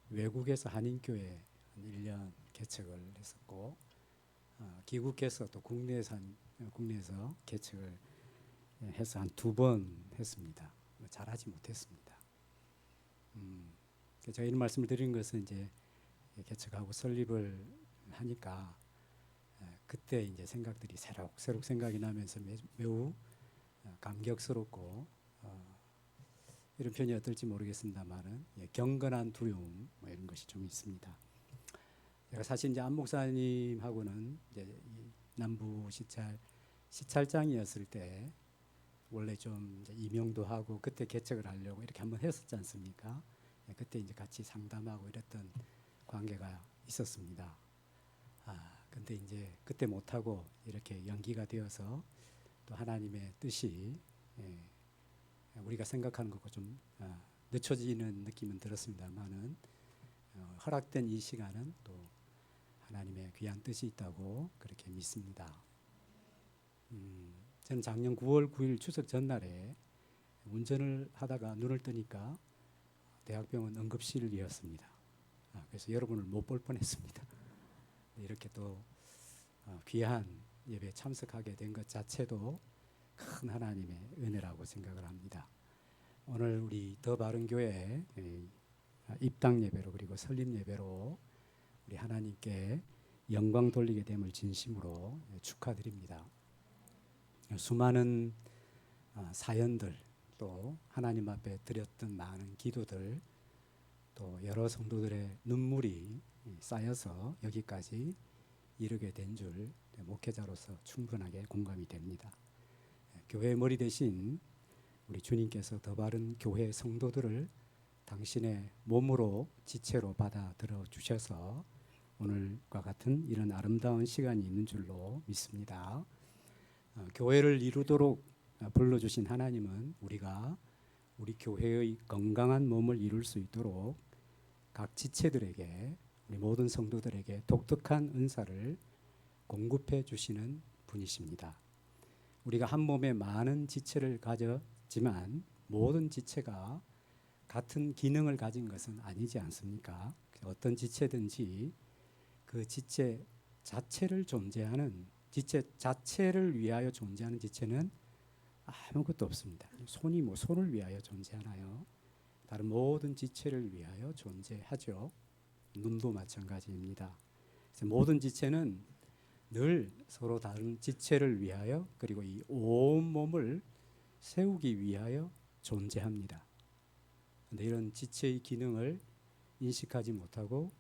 외국에서 한인교회 한 1년 개척을 했었고, 귀국해서 또 국내에서 개척을 해서 한 2번 했습니다. 잘하지 못했습니다. 제가 이런 말씀을 드리는 것은 이제 개척하고 설립을 하니까 그때 이제 생각들이 새록새록 생각이 나면서 매우 감격스럽고, 이런 표현이 어떨지 모르겠습니다만은 경건한 두려움 이런 것이 좀 있습니다. 제가 사실 이제 안 목사님하고는 이제 이 남부 시찰장이었을 때 원래 좀 이제 임용도 하고 그때 개척을 하려고 이렇게 한번 했었지 않습니까? 그때 이제 같이 상담하고 이랬던 관계가 있었습니다. 근데 이제 그때 못하고 이렇게 연기가 되어서 또 하나님의 뜻이 우리가 생각하는 것과 좀 늦춰지는 느낌은 들었습니다만은 허락된 이 시간은 또 하나님의 귀한 뜻이 있다고 그렇게 믿습니다. 저는 작년 9월 9일 추석 전날에 운전을 하다가 눈을 뜨니까 대학병원 응급실이었습니다. 그래서 여러분을 못 볼 뻔했습니다. 이렇게 또 귀한 예배에 참석하게 된 것 자체도 큰 하나님의 은혜라고 생각을 합니다. 오늘 우리 더 바른 교회 입당 예배로 그리고 설립 예배로 우리 하나님께 영광 돌리게 됨을 진심으로 축하드립니다. 수많은 사연들, 또 하나님 앞에 드렸던 많은 기도들, 또 여러 성도들의 눈물이 쌓여서 여기까지 이르게 된 줄 목회자로서 충분하게 공감이 됩니다. 교회의 머리 대신 우리 주님께서 더 바른 교회 성도들을 당신의 몸으로 지체로 받아들여 주셔서 오늘과 같은 이런 아름다운 시간이 있는 줄로 믿습니다. 교회를 이루도록 불러주신 하나님은 우리가 우리 교회의 건강한 몸을 이룰 수 있도록 각 지체들에게, 우리 모든 성도들에게 독특한 은사를 공급해 주시는 분이십니다. 우리가 한 몸에 많은 지체를 가졌지만 모든 지체가 같은 기능을 가진 것은 아니지 않습니까? 어떤 지체든지 그 지체 자체를 위하여 존재하는 지체는 아무것도 없습니다. 손이 손을 위하여 존재하나요? 다른 모든 지체를 위하여 존재하죠. 눈도 마찬가지입니다. 그래서 모든 지체는 늘 서로 다른 지체를 위하여, 그리고 이 온 몸을 세우기 위하여 존재합니다. 그런데 이런 지체의 기능을 인식하지 못하고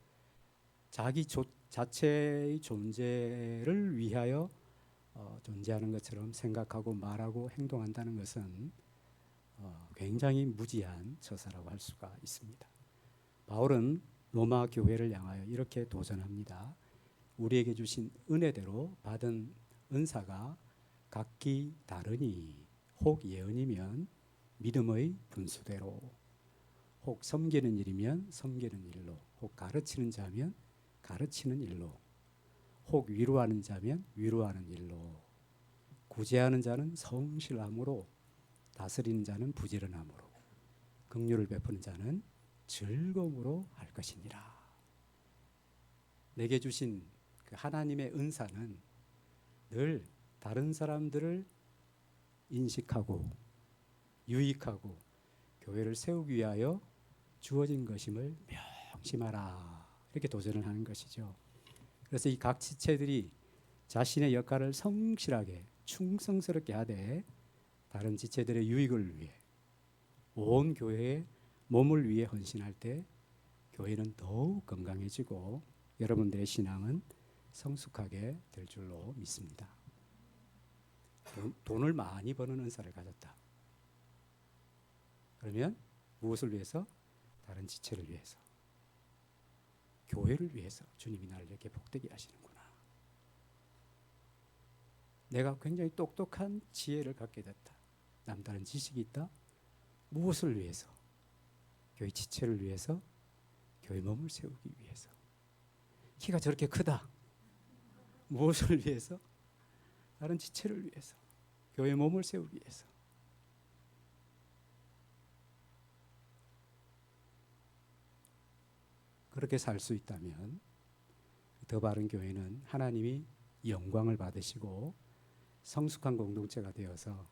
자기 자체의 존재를 위하여 존재하는 것처럼 생각하고 말하고 행동한다는 것은 굉장히 무지한 처사라고 할 수가 있습니다. 바울은 로마 교회를 향하여 이렇게 도전합니다. 우리에게 주신 은혜대로 받은 은사가 각기 다르니 혹 예언이면 믿음의 분수대로, 혹 섬기는 일이면 섬기는 일로, 혹 가르치는 자면 가르치는 일로, 혹 위로하는 자면 위로하는 일로, 구제하는 자는 성실함으로, 다스리는 자는 부지런함으로, 긍휼을 베푸는 자는 즐거움으로 할 것이니라. 내게 주신 그 하나님의 은사는 늘 다른 사람들을 인식하고 유익하고 교회를 세우기 위하여 주어진 것임을 명심하라. 이렇게 도전을 하는 것이죠. 그래서 이 각 지체들이 자신의 역할을 성실하게 충성스럽게 하되 다른 지체들의 유익을 위해 온 교회의 몸을 위해 헌신할 때 교회는 더욱 건강해지고 여러분들의 신앙은 성숙하게 될 줄로 믿습니다. 돈을 많이 버는 은사를 가졌다. 그러면 무엇을 위해서? 다른 지체를 위해서, 교회를 위해서 주님이 나를 이렇게 복되게 하시는구나. 내가 굉장히 똑똑한 지혜를 갖게 됐다. 남다른 지식이 있다. 무엇을 위해서? 교회 지체를 위해서, 교회 몸을 세우기 위해서. 키가 저렇게 크다. 무엇을 위해서? 다른 지체를 위해서, 교회 몸을 세우기 위해서. 그렇게 살 수 있다면 더 바른 교회는 하나님이 영광을 받으시고 성숙한 공동체가 되어서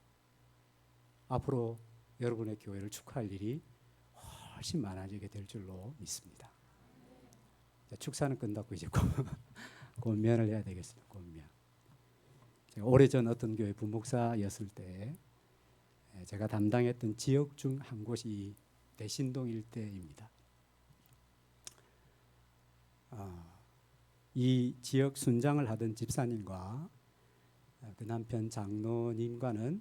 앞으로 여러분의 교회를 축하할 일이 훨씬 많아지게 될 줄로 믿습니다. 축사는 끝났고 이제 권면을 해야 되겠습니다. 권면. 오래전 어떤 교회 부목사였을 때 제가 담당했던 지역 중 한 곳이 대신동 일대입니다. 이 지역 순장을 하던 집사님과 그 남편 장로님과는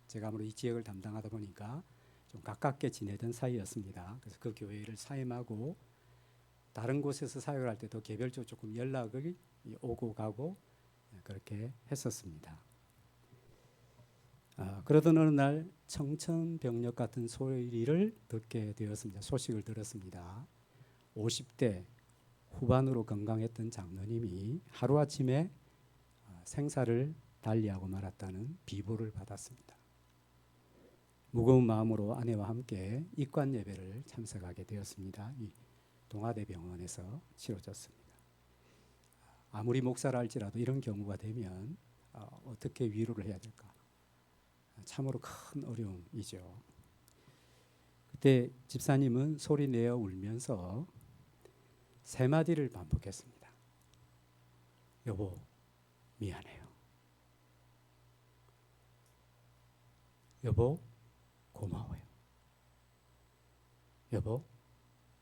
제가 아무래도 이 지역을 담당하다 보니까 좀 가깝게 지내던 사이였습니다. 그래서 그 교회를 사임하고 다른 곳에서 사역을 할 때도 개별적으로 조금 연락이 오고 가고 그렇게 했었습니다. 그러던 어느 날 청천벽력 같은 소리를 듣게 되었습니다. 소식을 들었습니다. 50대 후반으로 건강했던 장로님이 하루아침에 생사를 달리하고 말았다는 비보를 받았습니다. 무거운 마음으로 아내와 함께 입관 예배를 참석하게 되었습니다. 이 동아대병원에서 치러졌습니다. 아무리 목사라 할지라도 이런 경우가 되면 어떻게 위로를 해야 될까? 참으로 큰 어려움이죠. 그때 집사님은 소리내어 울면서 세 마디를 반복했습니다. 여보, 미안해요. 여보, 고마워요. 여보,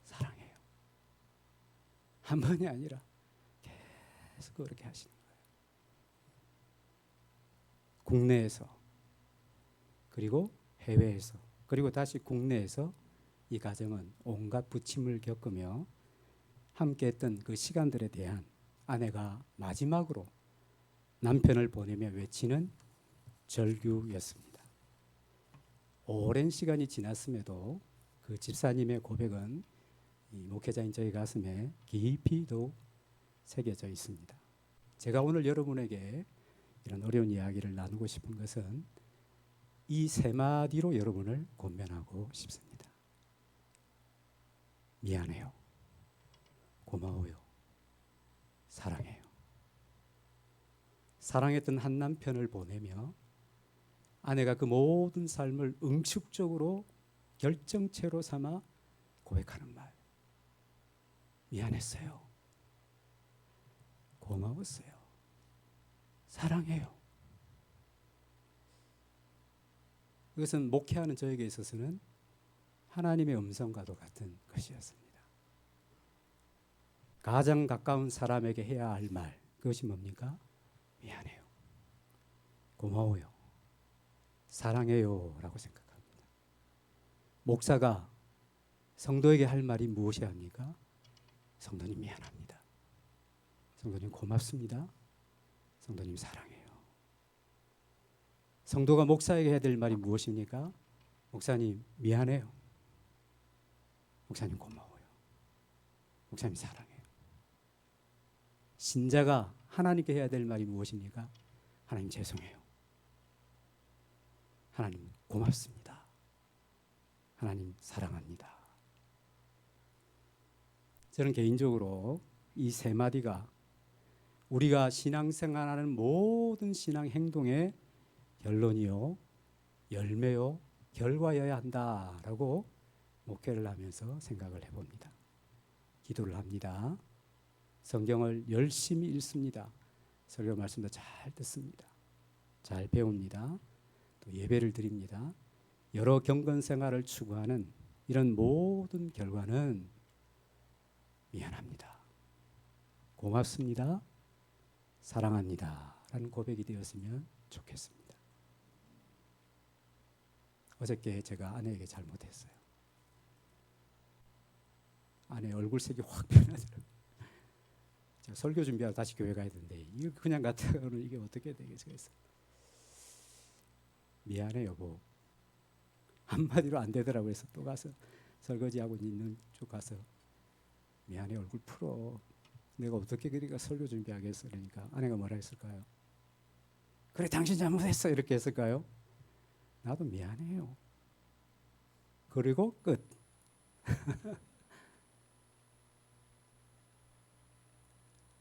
사랑해요. 한 번이 아니라 계속 그렇게 하시는 거예요. 국내에서, 그리고 해외에서, 그리고 다시 국내에서 이 가정은 온갖 부침을 겪으며 함께했던 그 시간들에 대한 아내가 마지막으로 남편을 보내며 외치는 절규였습니다. 오랜 시간이 지났음에도 그 집사님의 고백은 이 목회자인 저희 가슴에 깊이 더욱 새겨져 있습니다. 제가 오늘 여러분에게 이런 어려운 이야기를 나누고 싶은 것은 이 세 마디로 여러분을 권면하고 싶습니다. 미안해요. 고마워요. 사랑해요. 사랑했던 한 남편을 보내며 아내가 그 모든 삶을 응축적으로 결정체로 삼아 고백하는 말. 미안했어요. 고마웠어요. 사랑해요. 그것은 목회하는 저에게 있어서는 하나님의 음성과도 같은 것이었습니다. 가장 가까운 사람에게 해야 할 말, 그것이 뭡니까? 미안해요, 고마워요, 사랑해요 라고 생각합니다. 목사가 성도에게 할 말이 무엇이야 합니까? 성도님 미안합니다, 성도님 고맙습니다, 성도님 사랑해요. 성도가 목사에게 해야 될 말이 무엇입니까? 목사님 미안해요, 목사님 고마워요, 목사님 사랑해요. 신자가 하나님께 해야 될 말이 무엇입니까? 하나님 죄송해요, 하나님 고맙습니다, 하나님 사랑합니다. 저는 개인적으로 이 세 마디가 우리가 신앙생활하는 모든 신앙 행동의 결론이요, 열매요, 결과여야 한다라고 목회를 하면서 생각을 해봅니다. 기도를 합니다. 성경을 열심히 읽습니다. 설교 말씀도 잘 듣습니다. 잘 배웁니다. 또 예배를 드립니다. 여러 경건 생활을 추구하는 이런 모든 결과는 미안합니다, 고맙습니다, 사랑합니다 라는 고백이 되었으면 좋겠습니다. 어저께 제가 아내에게 잘못했어요. 아내 얼굴색이 확 변하더라고요. 제가 설교 준비하고 다시 교회 가야 되는데 이거 그냥 갔다가는 이게 어떻게 되겠어요? 미안해 여보, 한마디로 안 되더라고요. 그래서 또 가서 설거지하고 있는 쪽 가서 미안해, 얼굴 풀어, 내가 어떻게 그러니까 설교 준비하겠어. 그러니까 아내가 뭐라 했을까요? 그래 당신 잘못했어 이렇게 했을까요? 나도 미안해요. 그리고 끝.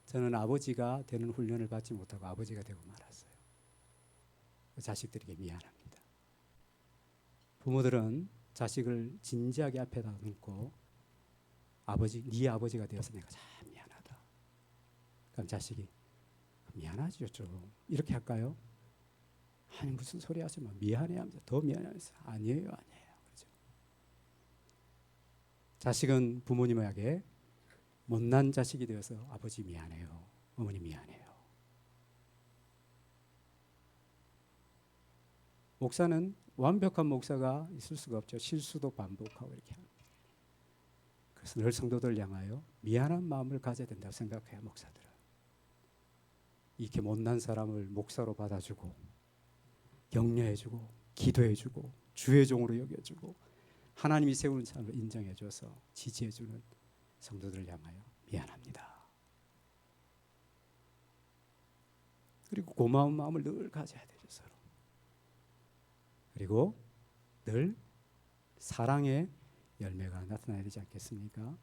저는 아버지가 되는 훈련을 받지 못하고 아버지가 되고 말았어요. 자식들에게 미안합니다. 부모들은 자식을 진지하게 앞에다 놓고 아버지, 네 아버지가 되어서 내가 참 미안하다. 그럼 자식이 미안하죠 좀 이렇게 할까요? 아니 무슨 소리 하지 마, 미안해 하면서 더 미안해하면서 아니에요 그렇죠. 자식은 부모님에게 못난 자식이 되어서 아버지 미안해요, 어머니 미안해요. 목사는 완벽한 목사가 있을 수가 없죠. 실수도 반복하고 이렇게 합니다. 그래서 늘 성도들 향하여 미안한 마음을 가져야 된다고 생각해요. 목사들은 이렇게 못난 사람을 목사로 받아주고 격려해주고 기도해주고 주의 종으로 여겨주고 하나님이 세운 사람을 인정해줘서 지지해주는 성도들을 향하여 미안합니다. 그리고 고마운 마음을 늘 가져야 되죠. 서로. 그리고 늘 사랑의 열매가 나타나야 되지 않겠습니까?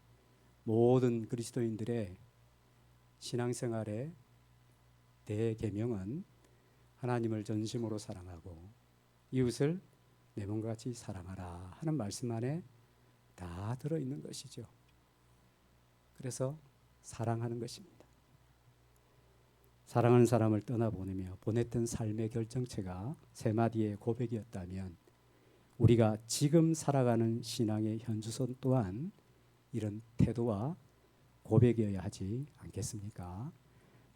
모든 그리스도인들의 신앙생활의 대계명은 하나님을 전심으로 사랑하고 이웃을 내 몸과 같이 사랑하라 하는 말씀 안에 다 들어있는 것이죠. 그래서 사랑하는 것입니다. 사랑하는 사람을 떠나보내며 보냈던 삶의 결정체가 세 마디의 고백이었다면 우리가 지금 살아가는 신앙의 현주소 또한 이런 태도와 고백이어야 하지 않겠습니까?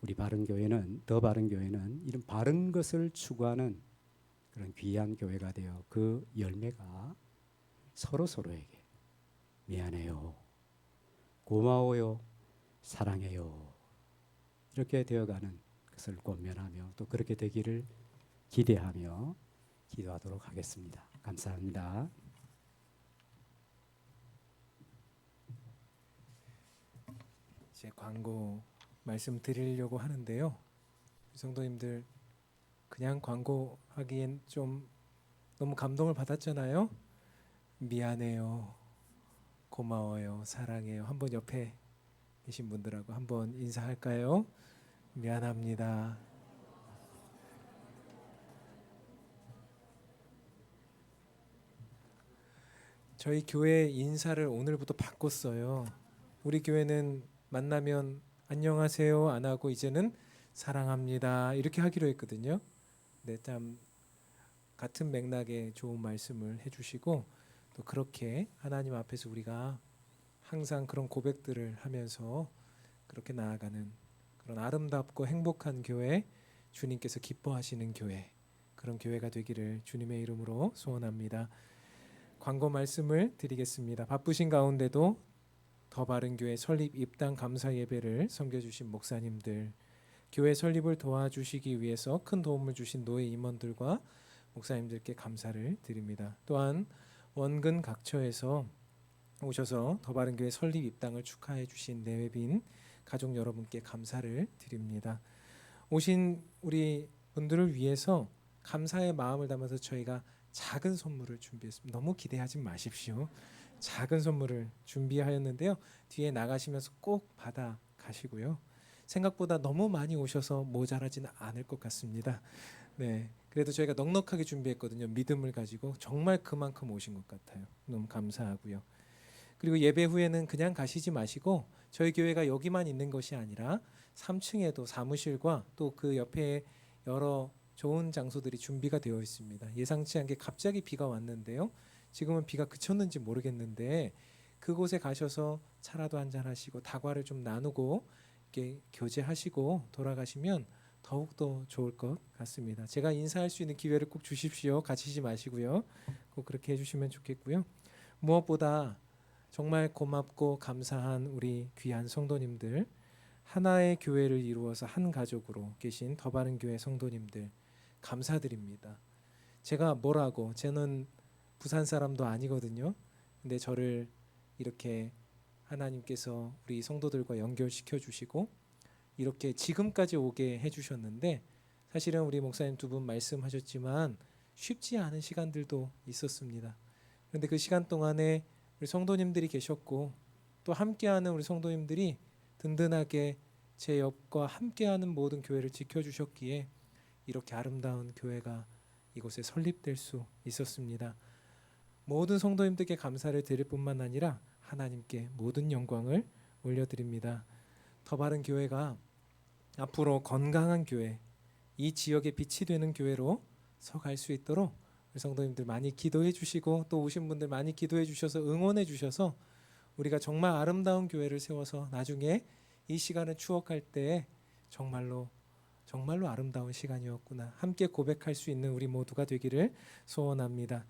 우리 바른교회는, 더 바른교회는 이런 바른 것을 추구하는 그런 귀한 교회가 되어 그 열매가 서로서로에게 미안해요, 고마워요, 사랑해요 이렇게 되어가는 것을 권면하며 또 그렇게 되기를 기대하며 기도하도록 하겠습니다. 감사합니다. 이제 광고 말씀드리려고 하는데요. 성도님들 그냥 광고하기엔 좀 너무 감동을 받았잖아요. 미안해요, 고마워요, 사랑해요. 한번 옆에 계신 분들하고 한번 인사할까요? 미안합니다. 저희 교회 인사를 오늘부터 바꿨어요. 우리 교회는 만나면 안녕하세요 안 하고 이제는 사랑합니다 이렇게 하기로 했거든요. 네, 참 같은 맥락의 좋은 말씀을 해주시고 또 그렇게 하나님 앞에서 우리가 항상 그런 고백들을 하면서 그렇게 나아가는 그런 아름답고 행복한 교회, 주님께서 기뻐하시는 교회, 그런 교회가 되기를 주님의 이름으로 소원합니다. 광고 말씀을 드리겠습니다. 바쁘신 가운데도 더 바른 교회 설립 입당 감사 예배를 섬겨주신 목사님들, 교회 설립을 도와주시기 위해서 큰 도움을 주신 노예 임원들과 목사님들께 감사를 드립니다. 또한 원근 각처에서 오셔서 더 바른 교회 설립 입당을 축하해 주신 내외빈 가족 여러분께 감사를 드립니다. 오신 우리 분들을 위해서 감사의 마음을 담아서 저희가 작은 선물을 준비했습니다. 너무 기대하지 마십시오. 작은 선물을 준비하였는데요. 뒤에 나가시면서 꼭 받아 가시고요. 생각보다 너무 많이 오셔서 모자라지는 않을 것 같습니다. 네, 그래도 저희가 넉넉하게 준비했거든요. 믿음을 가지고 정말 그만큼 오신 것 같아요. 너무 감사하고요. 그리고 예배 후에는 그냥 가시지 마시고 저희 교회가 여기만 있는 것이 아니라 3층에도 사무실과 또 그 옆에 여러 좋은 장소들이 준비가 되어 있습니다. 예상치 않게 갑자기 비가 왔는데요. 지금은 비가 그쳤는지 모르겠는데 그곳에 가셔서 차라도 한잔 하시고 다과를 좀 나누고 이렇게 교제하시고 돌아가시면 더욱더 좋을 것 같습니다. 제가 인사할 수 있는 기회를 꼭 주십시오. 가시지 마시고요. 꼭 그렇게 해주시면 좋겠고요. 무엇보다 정말 고맙고 감사한 우리 귀한 성도님들, 하나의 교회를 이루어서 한 가족으로 계신 더 바른 교회 성도님들 감사드립니다. 제가 뭐라고, 저는 부산 사람도 아니거든요. 근데 저를 이렇게 하나님께서 우리 성도들과 연결시켜 주시고 이렇게 지금까지 오게 해주셨는데, 사실은 우리 목사님 두 분 말씀하셨지만 쉽지 않은 시간들도 있었습니다. 그런데 그 시간 동안에 우리 성도님들이 계셨고 또 함께하는 우리 성도님들이 든든하게 제 옆과 함께하는 모든 교회를 지켜주셨기에 이렇게 아름다운 교회가 이곳에 설립될 수 있었습니다. 모든 성도님들께 감사를 드릴 뿐만 아니라 하나님께 모든 영광을 올려드립니다. 더 바른 교회가 앞으로 건강한 교회, 이 지역의 빛이 되는 교회로 서갈 수 있도록 우리 성도님들 많이 기도해 주시고 또 오신 분들 많이 기도해 주셔서 응원해 주셔서 우리가 정말 아름다운 교회를 세워서 나중에 이 시간을 추억할 때 정말로 아름다운 시간이었구나 함께 고백할 수 있는 우리 모두가 되기를 소원합니다.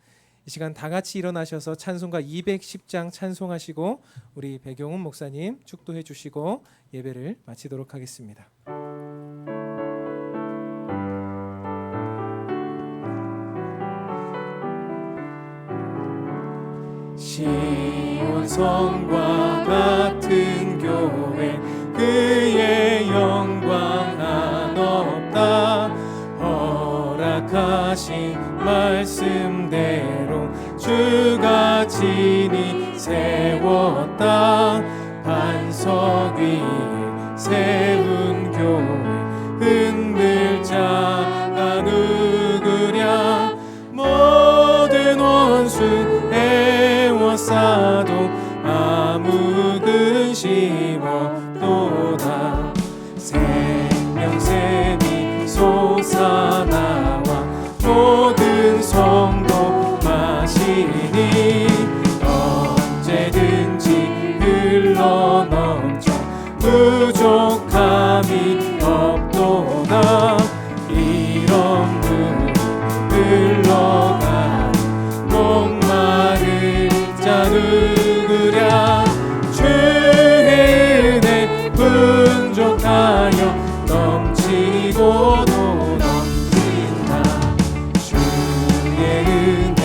이 시간 다 같이 일어나셔서 찬송가 210장 찬송하시고 우리 백용훈 목사님 축도해 주시고 예배를 마치도록 하겠습니다. 시온 성과 같은 교회, 그의 영광 한없다. 허락하신 말씀대로 주가 친히 세웠다. 반석 위에 세운 교회, 흔들 자가 누구랴. 모든 원수 애워싸도 아무 근심 없도다. 생명샘이 솟아나와 모든 성도 마시니 언제든지 흘러넘쳐 부족함이 없도다. 이런 물이 흘러가니 목마를 자 누구랴. 주의 은혜 풍족하여 넘치고도 넘친다. 주의 은혜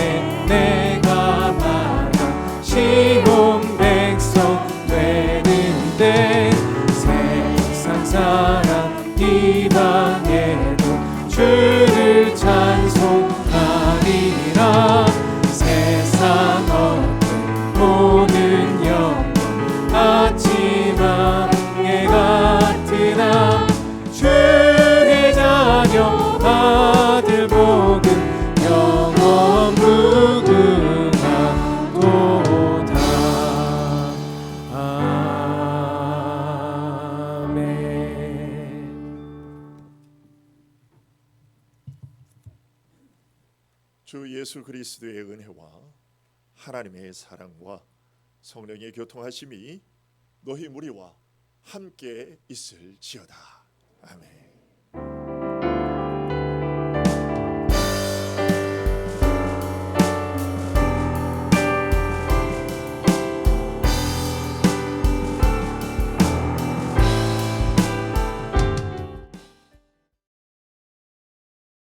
내가 받아 시온 백성 되는데, 세상 사람 이방에도 주를 찬송하리라. 세상 어떤 모든 영혼 아침함에 같으나 주의 자녀 아들 복음 영원 무궁하도다. 아멘. 주 예수 그리스도의 은혜와 하나님의 사랑과 성령의 교통하심이 너희 무리와 함께 있을지어다. 아멘.